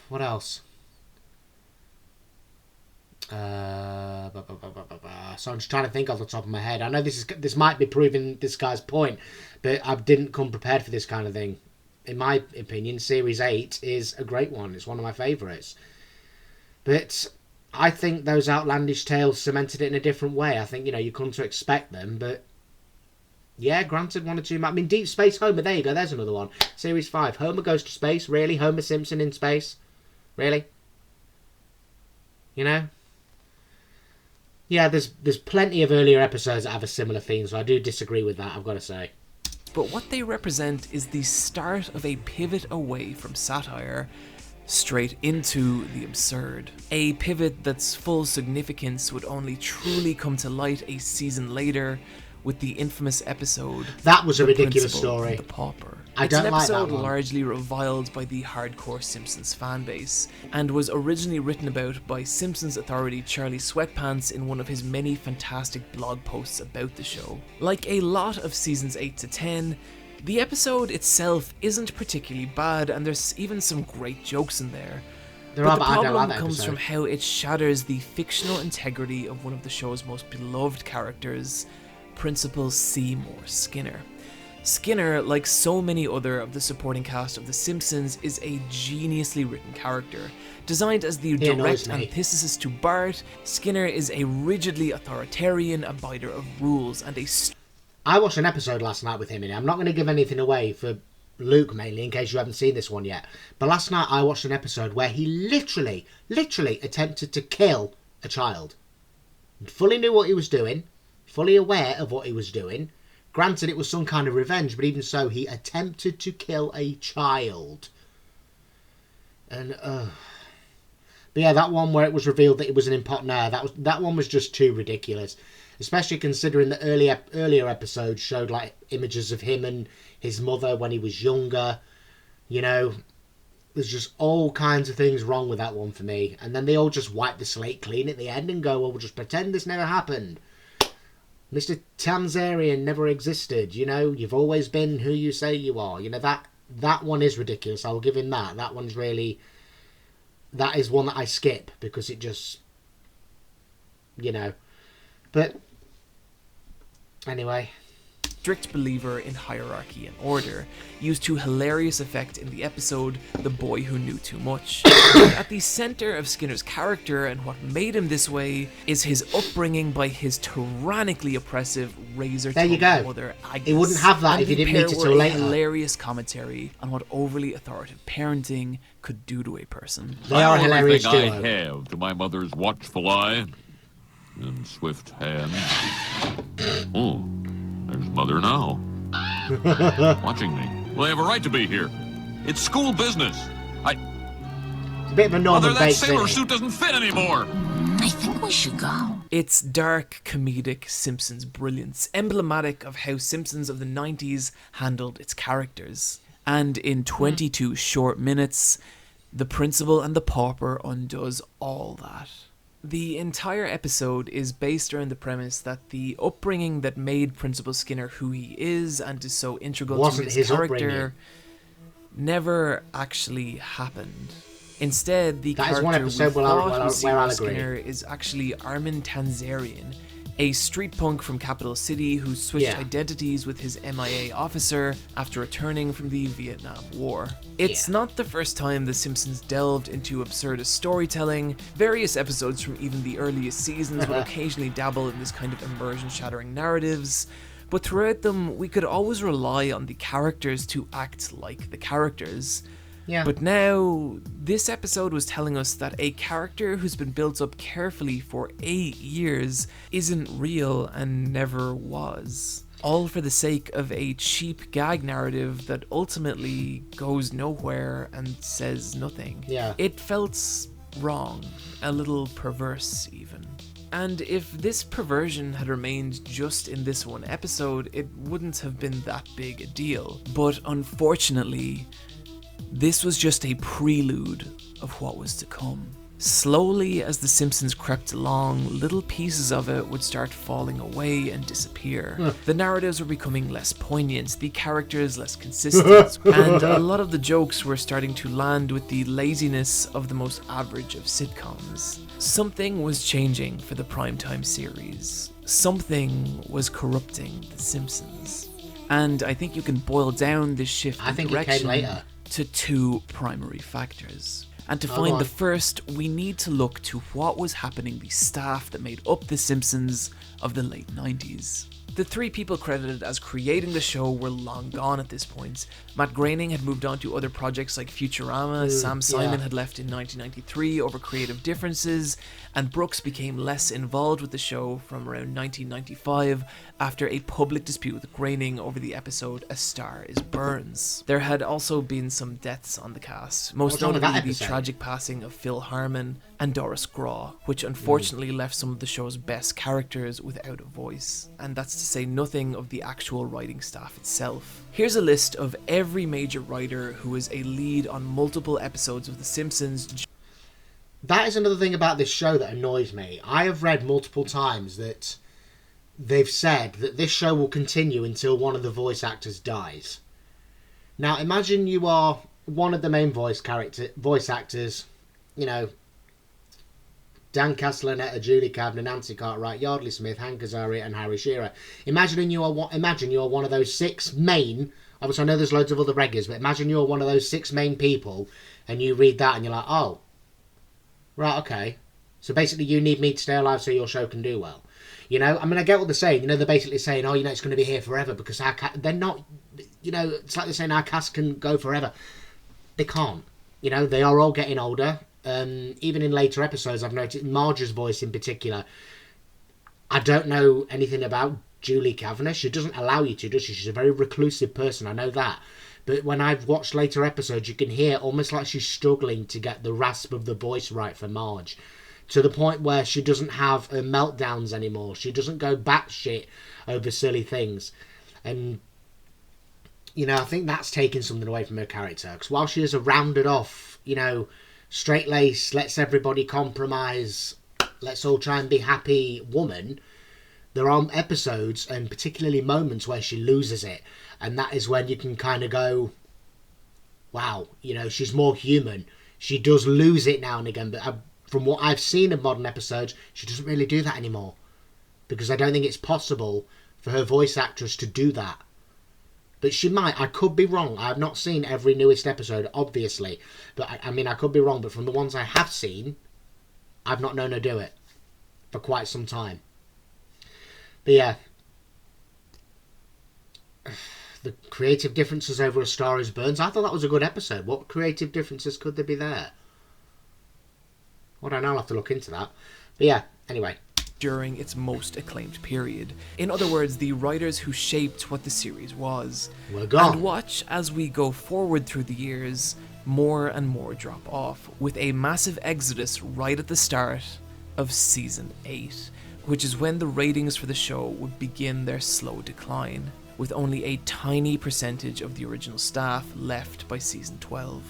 what else? So I'm just trying to think off the top of my head. I know this might be proving this guy's point, but I didn't come prepared for this kind of thing. In my opinion, Series 8 is a great one. It's one of my favourites. But I think those outlandish tales cemented it in a different way. I think, you know, you come to expect them, but yeah, granted, one or two. I mean, Deep Space Homer, there you go, there's another one. Series 5, Homer goes to space, really? Homer Simpson in space? Really? You know? Yeah, there's plenty of earlier episodes that have a similar theme, so I do disagree with that, I've got to say. But what they represent is the start of a pivot away from satire straight into the absurd. A pivot that's full significance would only truly come to light a season later with the infamous episode that was a The ridiculous Principal story. and the Pauper. I It's don't an like that episode one. largely reviled by the hardcore Simpsons fanbase, and was originally written about by Simpsons authority Charlie Sweatpants in one of his many fantastic blog posts about the show. Like a lot of seasons 8 to 10, the episode itself isn't particularly bad, and there's even some great jokes in there. There But are, the but I don't problem like that comes episode. from how it shatters the fictional integrity of one of the show's most beloved characters, Principal Seymour Skinner. Skinner, like so many other of the supporting cast of The Simpsons, is a geniusly written character. Designed as the He direct annoys me. antithesis to Bart, Skinner is a rigidly authoritarian abider of rules and a I watched an episode last night with him in it. I'm not going to give anything away for Luke, mainly, in case you haven't seen this one yet. But last night I watched an episode where he literally attempted to kill a child. He fully knew what he was doing, fully aware of what he was doing. Granted, it was some kind of revenge, but even so, he attempted to kill a child. And, but yeah, that one where it was revealed that it was an imposter, that one was just too ridiculous. Especially considering the earlier episodes showed like images of him and his mother when he was younger. You know, there's just all kinds of things wrong with that one for me. And then they all just wipe the slate clean at the end and go, well, we'll just pretend this never happened. Mr. Tamzarian never existed. You know, you've always been who you say you are. You know, that one is ridiculous. I'll give him that. That one's really... That is one that I skip because it just... You know... But anyway, strict believer in hierarchy and order, used to hilarious effect in the episode The Boy Who Knew Too Much. At the centre of Skinner's character and what made him this way is his upbringing by his tyrannically oppressive razor-tongued mother Agnes. He wouldn't have that And if he the didn't meet pair it till were a later. hilarious commentary on what overly authoritative parenting could do to a person. They are a hilarious duo. I have to my mother's watchful eye and swift hand. Oh, there's Mother now. Watching me. Well, they have a right to be here. It's school business. It's a bit of a Norman Mother, that Bates sailor thing. suit doesn't fit anymore. I think we should go. It's dark, comedic Simpsons brilliance, emblematic of how Simpsons of the 90s handled its characters. And in 22 short minutes, the Principal and the Pauper undoes all that. The entire episode is based around the premise that the upbringing that made Principal Skinner who he is and is so integral Wasn't to his his character upbringing. never actually happened. Instead, the That is character one episode we where thought I'll was Seymour agree. Skinner is actually Armin Tanzarian, a street punk from Capital City who switched identities with his MIA officer after returning from the Vietnam War. It's not the first time The Simpsons delved into absurdist storytelling. Various episodes from even the earliest seasons would occasionally dabble in this kind of immersion-shattering narratives, but throughout them, we could always rely on the characters to act like the characters. Yeah. But now, this episode was telling us that a character who's been built up carefully for 8 years isn't real and never was. All for the sake of a cheap gag narrative that ultimately goes nowhere and says nothing. Yeah. It felt wrong, a little perverse even. And if this perversion had remained just in this one episode, it wouldn't have been that big a deal. But unfortunately, this was just a prelude of what was to come. Slowly, as The Simpsons crept along, little pieces of it would start falling away and disappear. The narratives were becoming less poignant, the characters less consistent, and a lot of the jokes were starting to land with the laziness of the most average of sitcoms. Something was changing for the primetime series. Something was corrupting The Simpsons. And I think you can boil down this shift I in think it came direction later. to two primary factors. And to Go find on. the first, we need to look to what was happening the staff that made up The Simpsons of the late 90s. The three people credited as creating the show were long gone at this point. Matt Groening had moved on to other projects like Futurama, Sam Simon had left in 1993 over creative differences, and Brooks became less involved with the show from around 1995 after a public dispute with Groening over the episode A Star is Burns. There had also been some deaths on the cast, most What's wrong with that notably the episode? tragic passing of Phil Harmon, and Doris Graw, which unfortunately left some of the show's best characters without a voice, and that's to say nothing of the actual writing staff itself. Here's a list of every major writer who is a lead on multiple episodes of The Simpsons. That is another thing about this show that annoys me. I have read multiple times that they've said that this show will continue until one of the voice actors dies. Now, imagine you are one of the main voice actors, you know, Dan Castellaneta, Julie Kavner, Nancy Cartwright, Yardley Smith, Hank Azaria, and Harry Shearer. Imagine you are one of those 6 main. Obviously, I know there's loads of other regulars, but imagine you're one of those 6 main people, and you read that, and you're like, oh, right, okay. So basically, you need me to stay alive so your show can do well. You know, I mean, I get what they're saying. You know, they're basically saying, oh, you know, it's going to be here forever because they're not. You know, it's like they're saying our cast can go forever. They can't. You know, they are all getting older. Even in later episodes, I've noticed Marge's voice in particular. I don't know anything about Julie Kavner. She doesn't allow you to, does she? She's a very reclusive person, I know that. But when I've watched later episodes, you can hear almost like she's struggling to get the rasp of the voice right for Marge. To the point where she doesn't have her meltdowns anymore. She doesn't go batshit over silly things. And, you know, I think that's taken something away from her character. Because while she is a rounded off, you know, straight-laced, let's everybody compromise, let's all try and be happy woman, there are episodes and particularly moments where she loses it. And that is when you can kind of go, wow, you know, she's more human. She does lose it now and again, but from what I've seen of modern episodes, she doesn't really do that anymore. Because I don't think it's possible for her voice actress to do that. But she might. I could be wrong. I have not seen every newest episode, obviously. But I mean, I could be wrong. But from the ones I have seen, I've not known her do it for quite some time. But yeah. The creative differences over A Star Is Born. I thought that was a good episode. What creative differences could there be there? Well, I don't know. I'll have to look into that. But yeah, anyway. During its most acclaimed period. In other words, the writers who shaped what the series was. We're gone. And watch as we go forward through the years, more and more drop off, with a massive exodus right at the start of Season 8, which is when the ratings for the show would begin their slow decline, with only a tiny percentage of the original staff left by Season 12.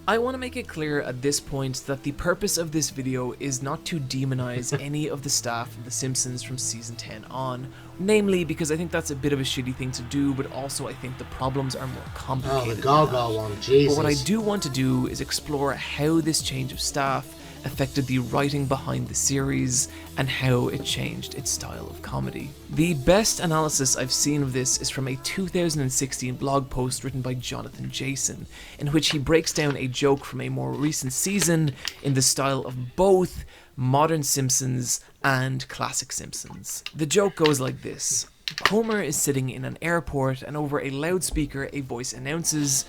I want to make it clear at this point that the purpose of this video is not to demonize any of the staff of The Simpsons from Season 10 on, namely because I think that's a bit of a shitty thing to do, but also I think the problems are more complicated. Oh, the Gaga one, Jesus. But what I do want to do is explore how this change of staff affected the writing behind the series and how it changed its style of comedy. The best analysis I've seen of this is from a 2016 blog post written by Jonathan Jason, in which he breaks down a joke from a more recent season in the style of both modern Simpsons and classic Simpsons. The joke goes like this. Homer is sitting in an airport and over a loudspeaker a voice announces,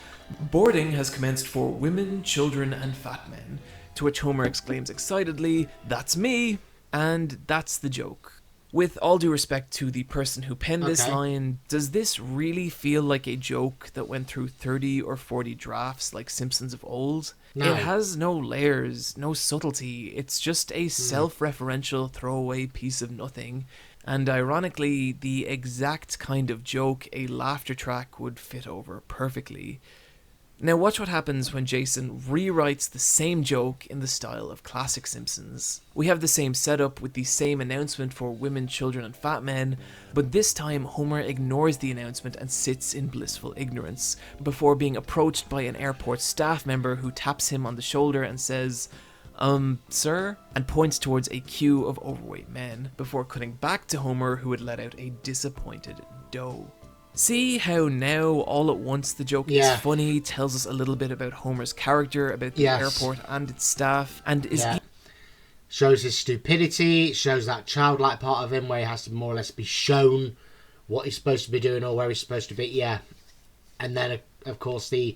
"Boarding has commenced for women, children and fat men." To which Homer exclaims excitedly, "That's me!" And that's the joke. With all due respect to the person who penned this line, does this really feel like a joke that went through 30 or 40 drafts like Simpsons of old? No. It has no layers, no subtlety, it's just a self-referential throwaway piece of nothing. And ironically, the exact kind of joke a laughter track would fit over perfectly. Now watch what happens when Jason rewrites the same joke in the style of classic Simpsons. We have the same setup with the same announcement for women, children and fat men, but this time Homer ignores the announcement and sits in blissful ignorance, before being approached by an airport staff member who taps him on the shoulder and says, sir? And points towards a queue of overweight men, before cutting back to Homer who had let out a disappointed doe. See how now, all at once, the joke is funny, tells us a little bit about Homer's character, about the airport and its staff, and is... shows his stupidity, shows that childlike part of him where he has to more or less be shown what he's supposed to be doing or where he's supposed to be, And then, of course, the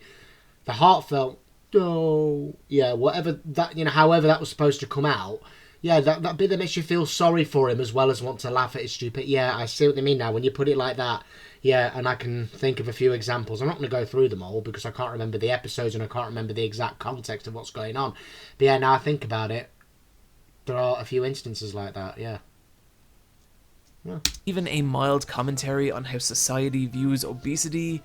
heartfelt, whatever that, however that was supposed to come out, that bit that makes you feel sorry for him as well as want to laugh at his stupid. I see what they mean now when you put it like that. And I can think of a few examples. I'm not going to go through them all because I can't remember the episodes and I can't remember the exact context of what's going on. But now I think about it, there are a few instances like that, yeah. Even a mild commentary on how society views obesity,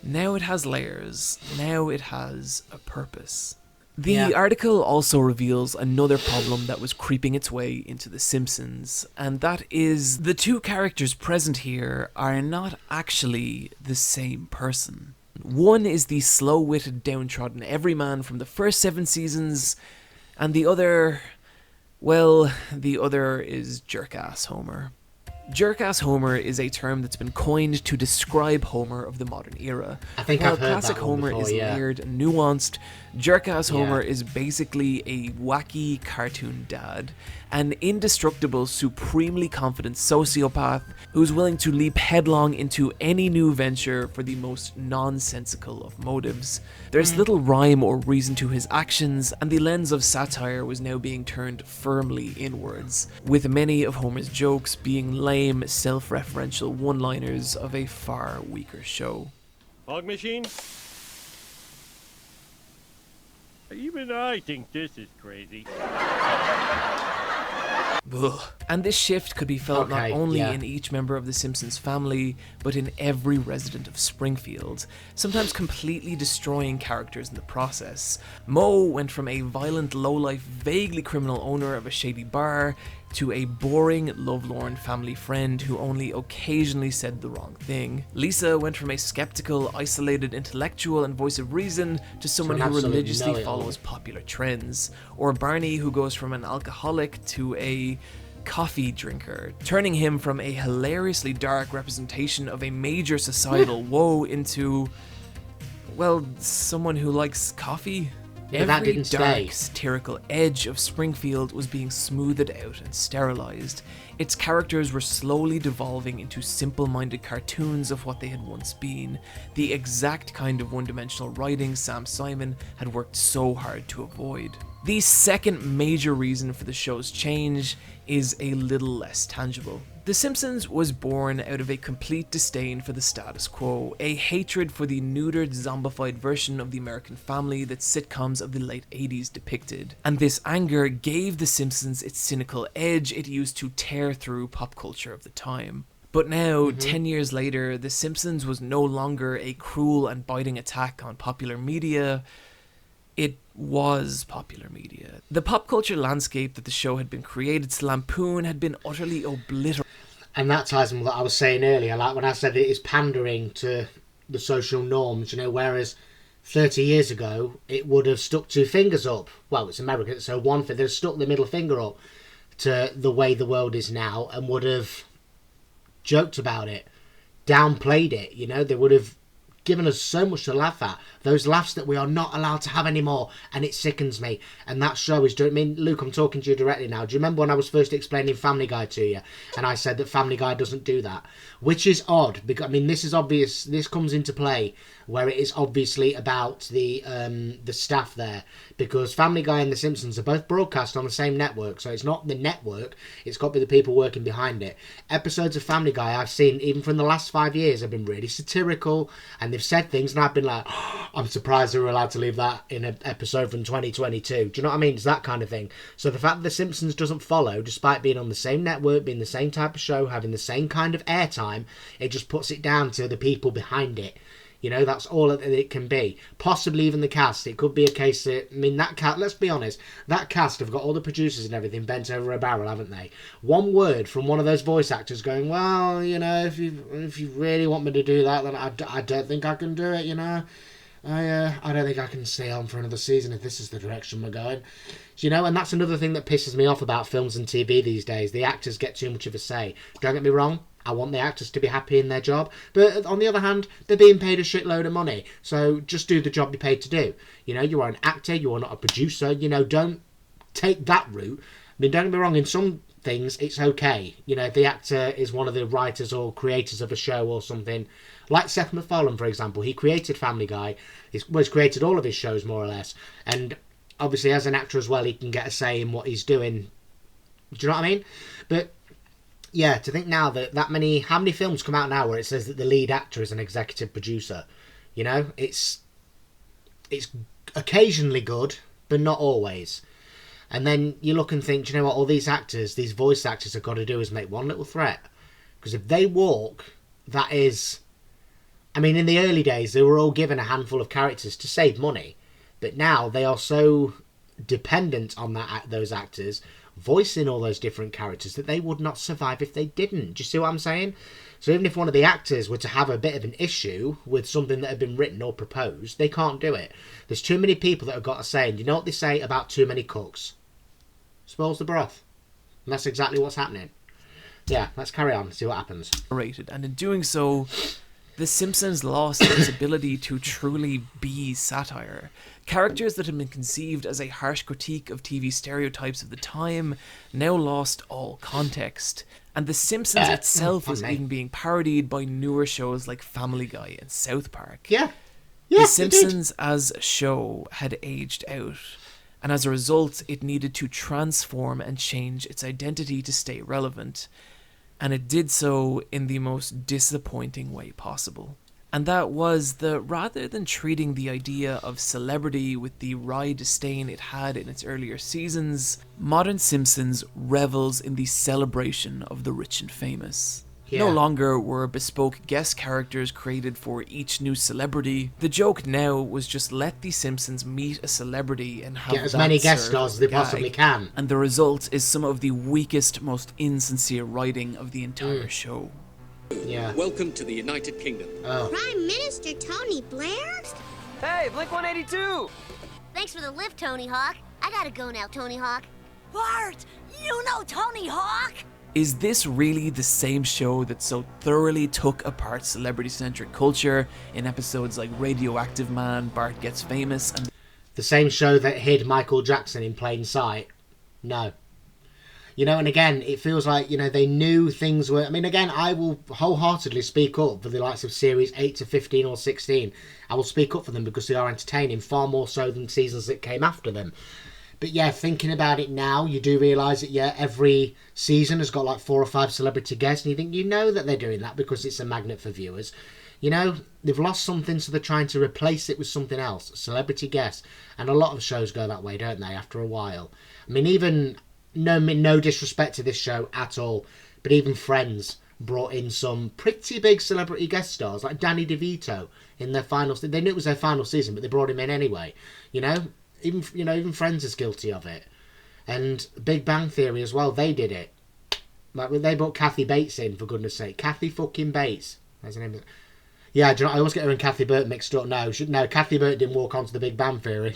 now it has layers, now it has a purpose. The article also reveals another problem that was creeping its way into The Simpsons, and that is the two characters present here are not actually the same person. One is the slow-witted, downtrodden everyman from the first 7 seasons, and the other is jerk-ass Homer. Jerk-ass Homer is a term that's been coined to describe Homer of the modern era. I think While I've heard classic that one Homer before, is yeah. layered and nuanced, jerk-ass Homer Yeah. is basically a wacky cartoon dad, an indestructible, supremely confident sociopath who's willing to leap headlong into any new venture for the most nonsensical of motives. There's little rhyme or reason to his actions, and the lens of satire was now being turned firmly inwards, with many of Homer's jokes being lame, self-referential one-liners of a far weaker show. Fog machine? Even I think this is crazy. Ugh. And this shift could be felt not Okay, only yeah. in each member of the Simpsons family, but in every resident of Springfield, sometimes completely destroying characters in the process. Moe went from a violent, low-life, vaguely criminal owner of a shady bar to a boring, lovelorn family friend who only occasionally said the wrong thing. Lisa went from a skeptical, isolated intellectual and voice of reason to someone an who absolute religiously know-it-all. follows popular trends. Or Barney, who goes from an alcoholic to a coffee drinker, turning him from a hilariously dark representation of a major societal woe into, well, someone who likes coffee. But that Every didn't dark, stay. satirical edge of Springfield was being smoothed out and sterilized. Its characters were slowly devolving into simple-minded cartoons of what they had once been, the exact kind of one-dimensional writing Sam Simon had worked so hard to avoid. The second major reason for the show's change is a little less tangible. The Simpsons was born out of a complete disdain for the status quo, a hatred for the neutered, zombified version of the American family that sitcoms of the late 80s depicted. And this anger gave The Simpsons its cynical edge it used to tear through pop culture of the time. But now, 10 years later, The Simpsons was no longer a cruel and biting attack on popular media. It was popular media. The pop culture landscape that the show had been created to lampoon had been utterly obliterated. And that ties in with what I was saying earlier, like when I said it is pandering to the social norms, whereas 30 years ago it would have stuck 2 fingers up. Well, it's America, so one thing, they'd have stuck the middle finger up to the way the world is now and would have joked about it, downplayed it, they would have given us so much to laugh at. Those laughs that we are not allowed to have anymore, and it sickens me. And that show is doing. I mean, Luke, I'm talking to you directly now. Do you remember when I was first explaining Family Guy to you, and I said that Family Guy doesn't do that, which is odd because this is obvious. This comes into play where it is obviously about the staff there, because Family Guy and The Simpsons are both broadcast on the same network, so it's not the network. It's got to be the people working behind it. Episodes of Family Guy I've seen, even from the last 5 years, have been really satirical, and they've said things, and I've been like, oh, I'm surprised they were allowed to leave that in an episode from 2022. Do you know what I mean? It's that kind of thing. So the fact that The Simpsons doesn't follow, despite being on the same network, being the same type of show, having the same kind of airtime, it just puts it down to the people behind it. That's all that it can be. Possibly even the cast. It could be a case that, that cast, let's be honest, that cast have got all the producers and everything bent over a barrel, haven't they? One word from one of those voice actors going, well, if you really want me to do that, then I don't think I can do it, I don't think I can stay on for another season if this is the direction we're going. And that's another thing that pisses me off about films and TV these days. The actors get too much of a say. Don't get me wrong, I want the actors to be happy in their job. But on the other hand, they're being paid a shitload of money. So just do the job you're paid to do. You are an actor, you are not a producer. Don't take that route. Don't get me wrong, in some things it's okay. If the actor is one of the writers or creators of a show or something. Like Seth MacFarlane, for example. He created Family Guy. He's created all of his shows, more or less. And obviously, as an actor as well, he can get a say in what he's doing. Do you know what I mean? But yeah, to think now that how many films come out now where it says that the lead actor is an executive producer? It's occasionally good, but not always. And then you look and think, do you know what, all these actors, these voice actors have got to do is make one little threat. Because if they walk, that is... I mean, in the early days, they were all given a handful of characters to save money. But now they are so dependent on those actors voicing all those different characters that they would not survive if they didn't. Do you see what I'm saying? So even if one of the actors were to have a bit of an issue with something that had been written or proposed, they can't do it. There's too many people that have got a say. And you know what they say about too many cooks? Spoils the broth. And that's exactly what's happening. Yeah, let's carry on, see what happens. And in doing so, The Simpsons lost its ability to truly be satire. Characters that had been conceived as a harsh critique of TV stereotypes of the time now lost all context. And The Simpsons itself was even being parodied by newer shows like Family Guy and South Park. Yeah. The Simpsons as a show had aged out, and as a result, it needed to transform and change its identity to stay relevant. And it did so in the most disappointing way possible. And that was that rather than treating the idea of celebrity with the wry disdain it had in its earlier seasons, modern Simpsons revels in the celebration of the rich and famous. Yeah. No longer were bespoke guest characters created for each new celebrity. The joke now was just let the Simpsons meet a celebrity and have get as that many guest serve stars as as they the gag. possibly can. And the result is some of the weakest, most insincere writing of the entire show. Yeah. Welcome to the United Kingdom. Prime Minister Tony Blair? Hey, Blink 182! Thanks for the lift, Tony Hawk. I gotta go now, Tony Hawk. Bart, you know Tony Hawk? Is this really the same show that so thoroughly took apart celebrity-centric culture in episodes like Radioactive Man, Bart Gets Famous, and The same show that hid Michael Jackson in plain sight? No. You know, and again, it feels like, you know, they knew things were... I mean, again, I will wholeheartedly speak up for the likes of series 8 to 15 or 16. I will speak up for them because they are entertaining, far more so than seasons that came after them. But yeah, thinking about it now, you do realise that, yeah, every season has got like 4 or 5 celebrity guests, and you think, you know that they're doing that because it's a magnet for viewers. You know, they've lost something, so they're trying to replace it with something else, celebrity guests. And a lot of shows go that way, don't they, after a while? I mean, even, no disrespect to this show at all, but even Friends brought in some pretty big celebrity guest stars, like Danny DeVito in their final... They knew it was their final season, but they brought him in anyway, you know? Even Friends is guilty of it. And Big Bang Theory as well, they did it. Like, they brought Kathy Bates in, for goodness sake. Kathy fucking Bates. That's her name. Yeah, do you know, I always get her and Kathy Burt mixed up. No, Kathy Burt didn't walk onto the Big Bang Theory.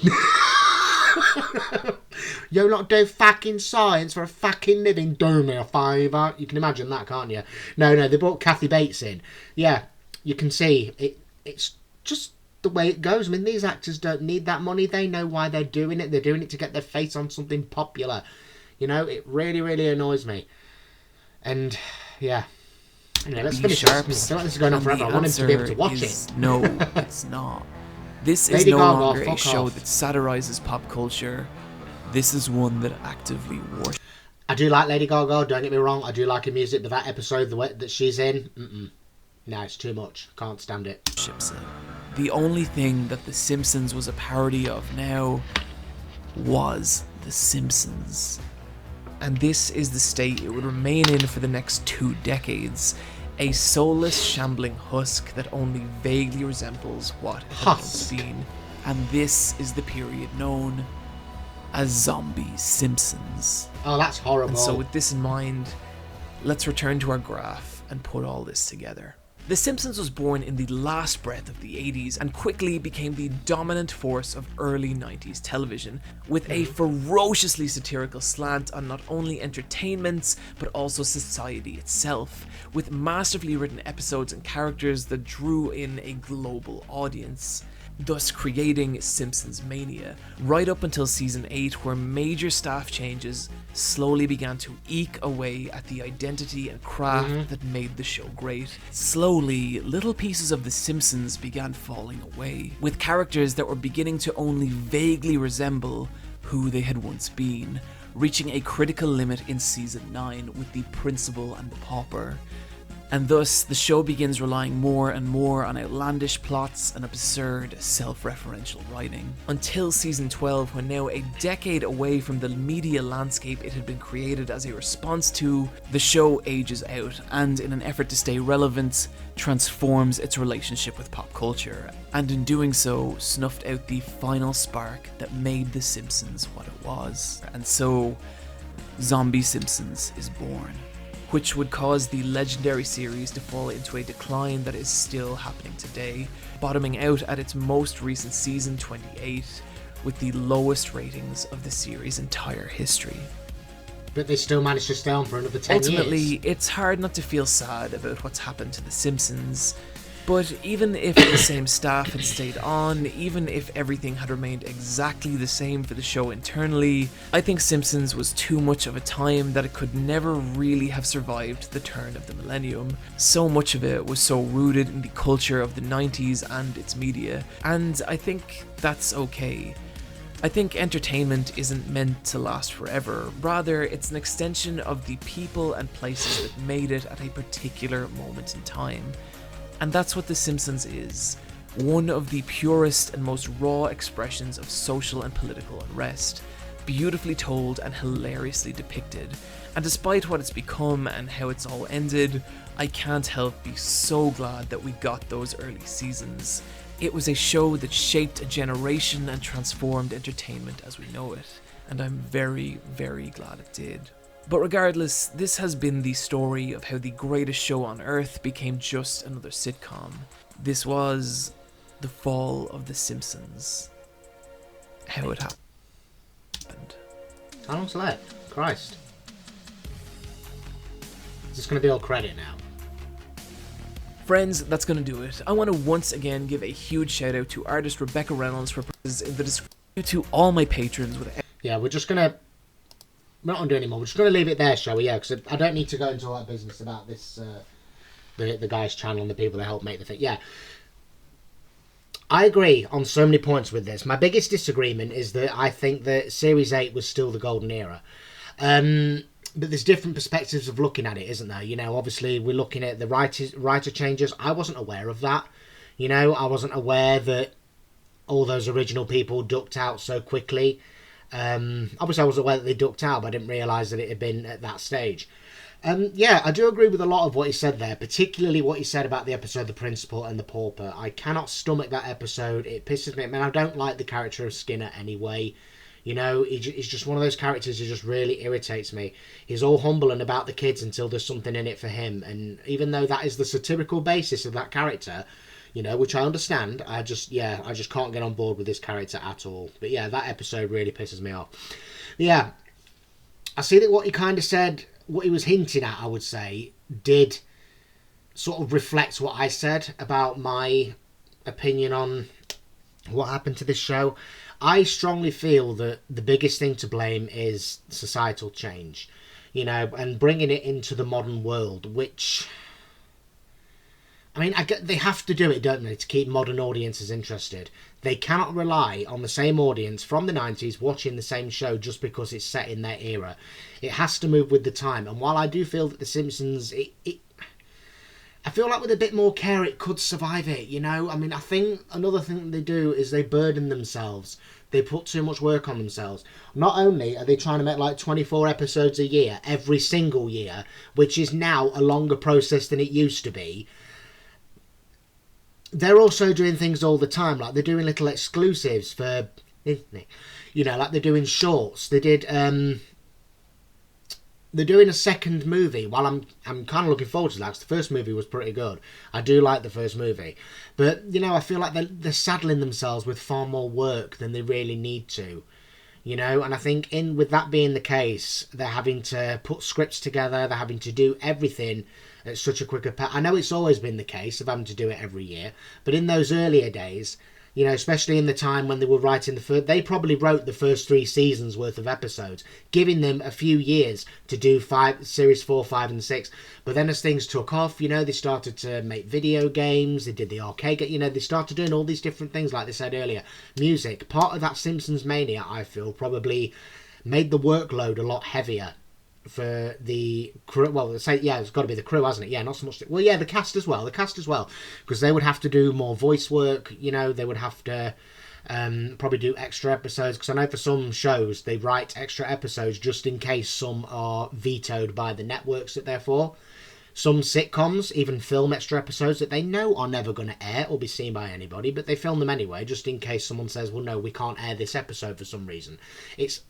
You not do fucking science for a fucking living. Do me a favour. You can imagine that, can't you? No, they brought Kathy Bates in. Yeah, you can see, it's just... the way it goes. I mean, these actors don't need that money. They know why they're doing it. They're doing it to get their face on something popular. You know, it really, really annoys me. And, yeah. Anyway, let's finish this. I feel like this is going on forever. I want him to be able to watch it. No, it's not. This is Lady no Gaga, longer a fuck show off. that satirizes pop culture. This is one that actively worships I do like Lady Gaga, don't get me wrong. I do like her music, but that episode, the way that she's in, no, it's too much. Can't stand it. it. The only thing that The Simpsons was a parody of now was The Simpsons. And this is the state it would remain in for the next 2 decades. A soulless, shambling husk that only vaguely resembles what it had once been. And this is the period known as Zombie Simpsons. Oh, that's horrible. And so with this in mind, let's return to our graph and put all this together. The Simpsons was born in the last breath of the 80s and quickly became the dominant force of early 90s television, with a ferociously satirical slant on not only entertainment, but also society itself, with masterfully written episodes and characters that drew in a global audience, thus creating Simpsons mania, right up until season 8, where major staff changes slowly began to eke away at the identity and craft that made the show great. Slowly, little pieces of The Simpsons began falling away, with characters that were beginning to only vaguely resemble who they had once been, reaching a critical limit in season 9 with the Principal and the Pauper. And thus, the show begins relying more and more on outlandish plots and absurd, self-referential writing. Until season 12, when now a decade away from the media landscape it had been created as a response to, the show ages out, and in an effort to stay relevant, transforms its relationship with pop culture, and in doing so, snuffed out the final spark that made The Simpsons what it was. And so, Zombie Simpsons is born, which would cause the legendary series to fall into a decline that is still happening today, bottoming out at its most recent season 28, with the lowest ratings of the series' entire history. But they still managed to stay on for another 10 Ultimately, years. it's hard not to feel sad about what's happened to The Simpsons, but even if the same staff had stayed on, even if everything had remained exactly the same for the show internally, I think Simpsons was too much of a time that it could never really have survived the turn of the millennium. So much of it was so rooted in the culture of the 90s and its media, and I think that's okay. I think entertainment isn't meant to last forever, rather it's an extension of the people and places that made it at a particular moment in time. And that's what The Simpsons is, one of the purest and most raw expressions of social and political unrest, beautifully told and hilariously depicted. And despite what it's become and how it's all ended, I can't help be so glad that we got those early seasons. It was a show that shaped a generation and transformed entertainment as we know it, and I'm very, very glad it did. But regardless, this has been the story of how the greatest show on earth became just another sitcom. This was the fall of The Simpsons. How it happened. How long's left? Christ. Is this going to be all credit now? Friends, that's going to do it. I want to once again give a huge shout out to artist Rebecca Reynolds for in the description, to all my patrons with. Yeah, we're just going to... We're not going to do anymore. We're just going to leave it there, shall we? Yeah, because I don't need to go into all that business about this, the guy's channel and the people that help make the thing. Yeah. I agree on so many points with this. My biggest disagreement is that I think that Series 8 was still the golden era. But there's different perspectives of looking at it, isn't there? You know, obviously we're looking at the writer changes. I wasn't aware of that. You know, I wasn't aware that all those original people ducked out so quickly. Obviously I was aware that they ducked out, but I didn't realise that it had been at that stage. Yeah, I do agree with a lot of what he said there, particularly what he said about the episode The Principal and the Pauper. I cannot stomach that episode. It pisses me. I mean, I don't like the character of Skinner anyway. You know, he's just one of those characters who just really irritates me. He's all humble and about the kids until there's something in it for him. And even though that is the satirical basis of that character, you know, which I understand, I just can't get on board with this character at all. But yeah, that episode really pisses me off. But yeah, I see that what he kind of said, what he was hinting at, I would say, did sort of reflect what I said about my opinion on what happened to this show. I strongly feel that the biggest thing to blame is societal change, you know, and bringing it into the modern world, which... I mean, they have to do it, don't they, to keep modern audiences interested. They cannot rely on the same audience from the 90s watching the same show just because it's set in their era. It has to move with the time. And while I do feel that The Simpsons, I feel like with a bit more care it could survive it, you know? I mean, I think another thing they do is they burden themselves. They put too much work on themselves. Not only are they trying to make like 24 episodes a year, every single year, which is now a longer process than it used to be, they're also doing things all the time. Like they're doing little exclusives for, you know, like they're doing shorts. They did, they're doing a second movie. While I'm kind of looking forward to that, 'cause the first movie was pretty good. I do like the first movie. But, you know, I feel like they're saddling themselves with far more work than they really need to. You know, and I think with that being the case, they're having to put scripts together, they're having to do everything at such a quicker pace. I know it's always been the case of having to do it every year, but in those earlier days, you know, especially in the time when they were writing they probably wrote the first 3 seasons worth of episodes, giving them a few years to do series 4, 5 and 6. But then as things took off, you know, they started to make video games, they did the arcade, you know, they started doing all these different things like they said earlier. Music, part of that Simpsons mania, I feel, probably made the workload a lot heavier. for the crew. Well, say it's got to be the crew, hasn't it? Yeah, not so much. Well, yeah, the cast as well. The cast as well, because they would have to do more voice work. You know, they would have to probably do extra episodes, because I know for some shows they write extra episodes just in case some are vetoed by the networks that they're for. Some sitcoms even film extra episodes that they know are never going to air or be seen by anybody, but they film them anyway, just in case someone says, well, no, we can't air this episode for some reason. It's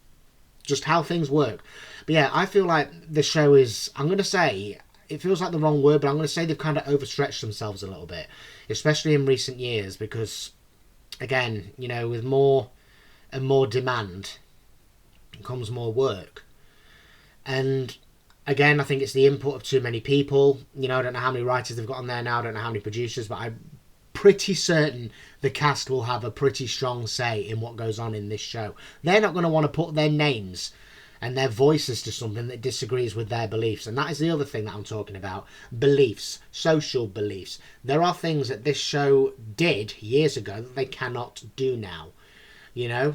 just how things work. But yeah, I feel like the show is, I'm going to say, it feels like the wrong word, but I'm going to say they've kind of overstretched themselves a little bit, especially in recent years, because, again, you know, with more and more demand comes more work. And again, I think it's the input of too many people. You know, I don't know how many writers they've got on there now. I don't know how many producers, but I'm pretty certain the cast will have a pretty strong say in what goes on in this show. They're not going to want to put their names and their voices to something that disagrees with their beliefs. And that is the other thing that I'm talking about. Beliefs. Social beliefs. There are things that this show did years ago that they cannot do now. You know?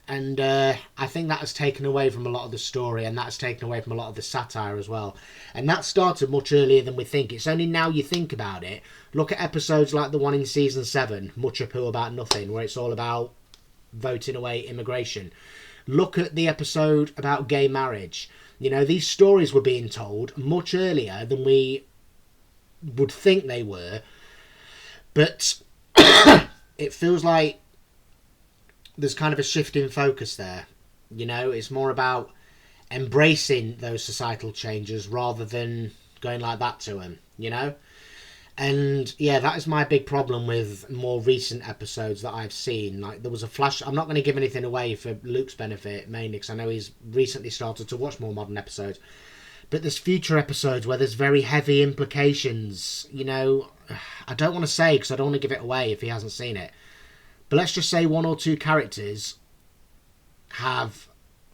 And I think that has taken away from a lot of the story, and that's taken away from a lot of the satire as well. And that started much earlier than we think. It's only now you think about it. Look at episodes like the one in season 7, Much Ado About Nothing, where it's all about voting away immigration. Look at the episode about gay marriage. You know, these stories were being told much earlier than we would think they were. But it feels like there's kind of a shift in focus there. You know, it's more about embracing those societal changes rather than going like that to them, you know? And yeah, that is my big problem with more recent episodes that I've seen. Like, there was a flash. I'm not going to give anything away for Luke's benefit, mainly because I know he's recently started to watch more modern episodes. But there's future episodes where there's very heavy implications. You know, I don't want to say, because I don't want to give it away if he hasn't seen it. But let's just say one or two characters have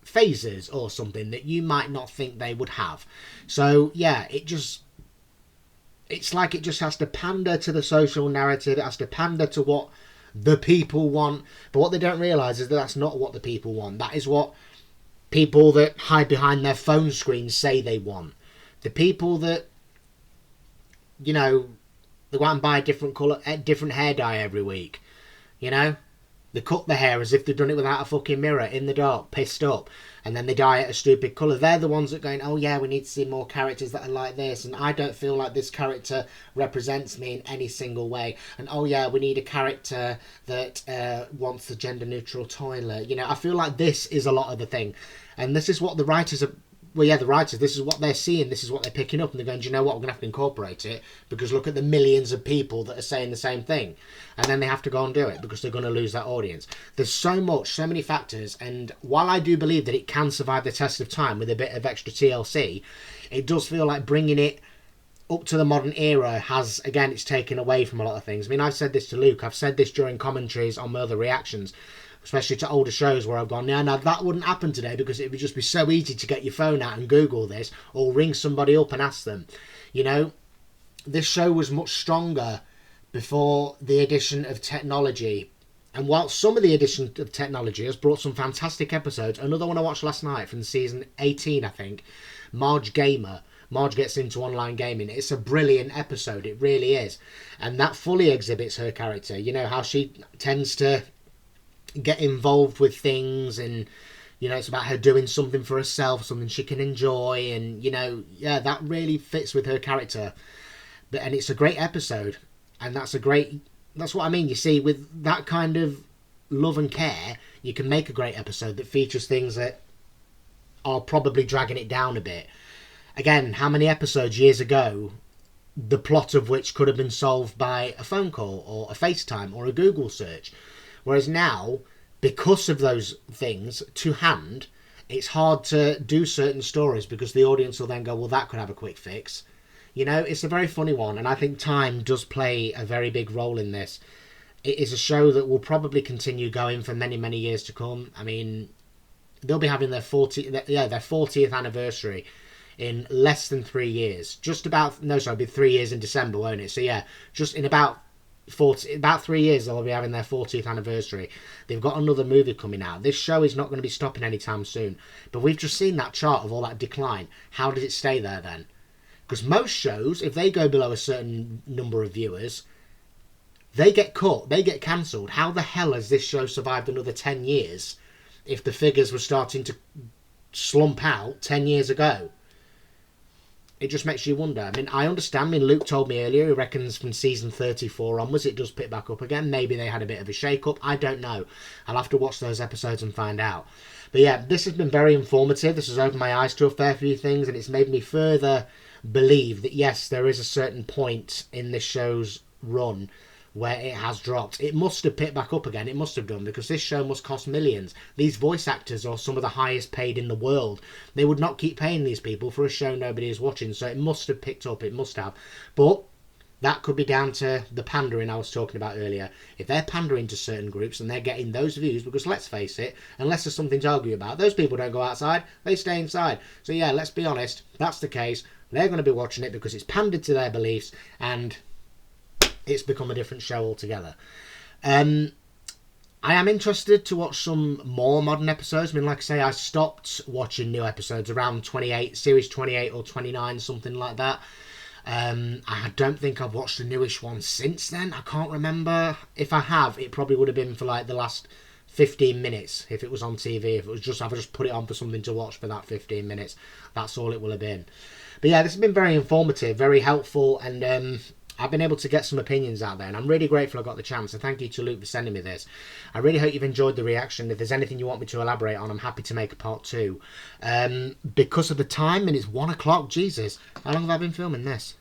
phases or something that you might not think they would have. So yeah, it's like it just has to pander to the social narrative. It has to pander to what the people want. But what they don't realise is that that's not what the people want. That is what people that hide behind their phone screens say they want. The people that, you know, they go out and buy a different colour, different hair dye every week. You know, they cut the hair as if they've done it without a fucking mirror, in the dark, pissed up, and then they dye it a stupid colour. They're the ones that are going, oh yeah, we need to see more characters that are like this, and I don't feel like this character represents me in any single way. And oh yeah, we need a character that wants the gender-neutral toilet. You know, I feel like this is a lot of the thing, and this is what the writers are. Well, yeah, the writers, this is what they're seeing, this is what they're picking up, and they're going, do you know what, we're going to have to incorporate it, because look at the millions of people that are saying the same thing. And then they have to go and do it, because they're going to lose that audience. There's so many factors, and while I do believe that it can survive the test of time with a bit of extra TLC, it does feel like bringing it up to the modern era has, again, it's taken away from a lot of things. I mean, I've said this to Luke, I've said this during commentaries on my other reactions, especially to older shows where I've gone, yeah, now that wouldn't happen today because it would just be so easy to get your phone out and Google this or ring somebody up and ask them. You know, this show was much stronger before the addition of technology. And while some of the addition of technology has brought some fantastic episodes, another one I watched last night from season 18, I think, Marge Gamer. Marge gets into online gaming. It's a brilliant episode, it really is. And that fully exhibits her character. You know, how she tends to get involved with things, and you know, it's about her doing something for herself, something she can enjoy, and you know, yeah, that really fits with her character. And it's a great episode, and that's what I mean. You see, with that kind of love and care, you can make a great episode that features things that are probably dragging it down a bit. Again, how many episodes years ago, the plot of which could have been solved by a phone call or a FaceTime or a Google search. Whereas now, because of those things to hand, it's hard to do certain stories because the audience will then go, well, that could have a quick fix. You know, it's a very funny one, and I think time does play a very big role in this. It is a show that will probably continue going for many, many years to come. I mean, they'll be having their 40th anniversary in less than 3 years. It'll be 3 years in December, won't it? So yeah, just in about about 3 years they'll be having their 40th anniversary. They've got another movie coming out. This show is not going to be stopping anytime soon. But we've just seen that chart of all that decline. How does it stay there then? Because most shows, if they go below a certain number of viewers, they get cut, they get cancelled. How the hell has this show survived another 10 years if the figures were starting to slump out 10 years ago? It just makes you wonder. I mean, I understand. I mean, Luke told me earlier, he reckons from season 34 onwards it does pick back up again. Maybe they had a bit of a shake-up. I don't know. I'll have to watch those episodes and find out. But yeah, this has been very informative. This has opened my eyes to a fair few things, and it's made me further believe that, yes, there is a certain point in this show's run where it has dropped. It must have picked back up again. It must have done, because this show must cost millions. These voice actors are some of the highest paid in the world. They would not keep paying these people for a show nobody is watching, so it must have picked up. It must have. But that could be down to the pandering I was talking about earlier. If they're pandering to certain groups and they're getting those views, because let's face it, unless there's something to argue about, those people don't go outside, they stay inside. So yeah, let's be honest, that's the case. They're going to be watching it because it's pandered to their beliefs, and it's become a different show altogether. I am interested to watch some more modern episodes. I mean, like I say, I stopped watching new episodes around 28, series 28 or 29, something like that. I don't think I've watched the newish one since then. I can't remember. If I have, it probably would have been for like the last 15 minutes if it was on TV. If it was just, I've just put it on for something to watch for that 15 minutes. That's all it will have been. But yeah, this has been very informative, very helpful, and I've been able to get some opinions out there, and I'm really grateful I got the chance. So thank you to Luke for sending me this. I really hope you've enjoyed the reaction. If there's anything you want me to elaborate on, I'm happy to make a part 2. Because of the time, and it's 1 o'clock, Jesus. How long have I been filming this?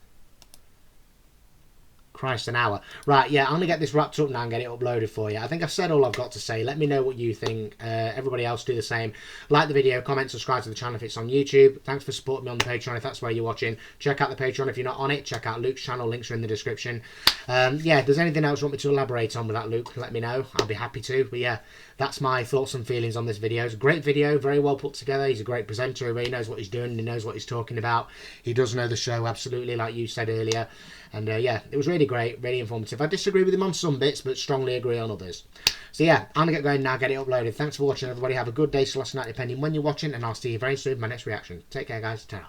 Christ, an hour. Right, yeah, I'm going to get this wrapped up now and get it uploaded for you. I think I've said all I've got to say. Let me know what you think. Everybody else do the same. Like the video, comment, subscribe to the channel if it's on YouTube. Thanks for supporting me on the Patreon if that's where you're watching. Check out the Patreon if you're not on it. Check out Luke's channel. Links are in the description. Yeah, if there's anything else you want me to elaborate on with that, Luke, let me know. I'll be happy to. But yeah, that's my thoughts and feelings on this video. It's a great video, very well put together. He's a great presenter. He really knows what he's doing. He knows what he's talking about. He does know the show, absolutely, like you said earlier. And yeah, it was really great, really informative. I disagree with him on some bits, but strongly agree on others. So yeah, I'm going to get going now, get it uploaded. Thanks for watching, everybody. Have a good day, / night, depending when you're watching, and I'll see you very soon for my next reaction. Take care, guys. Ta-ra.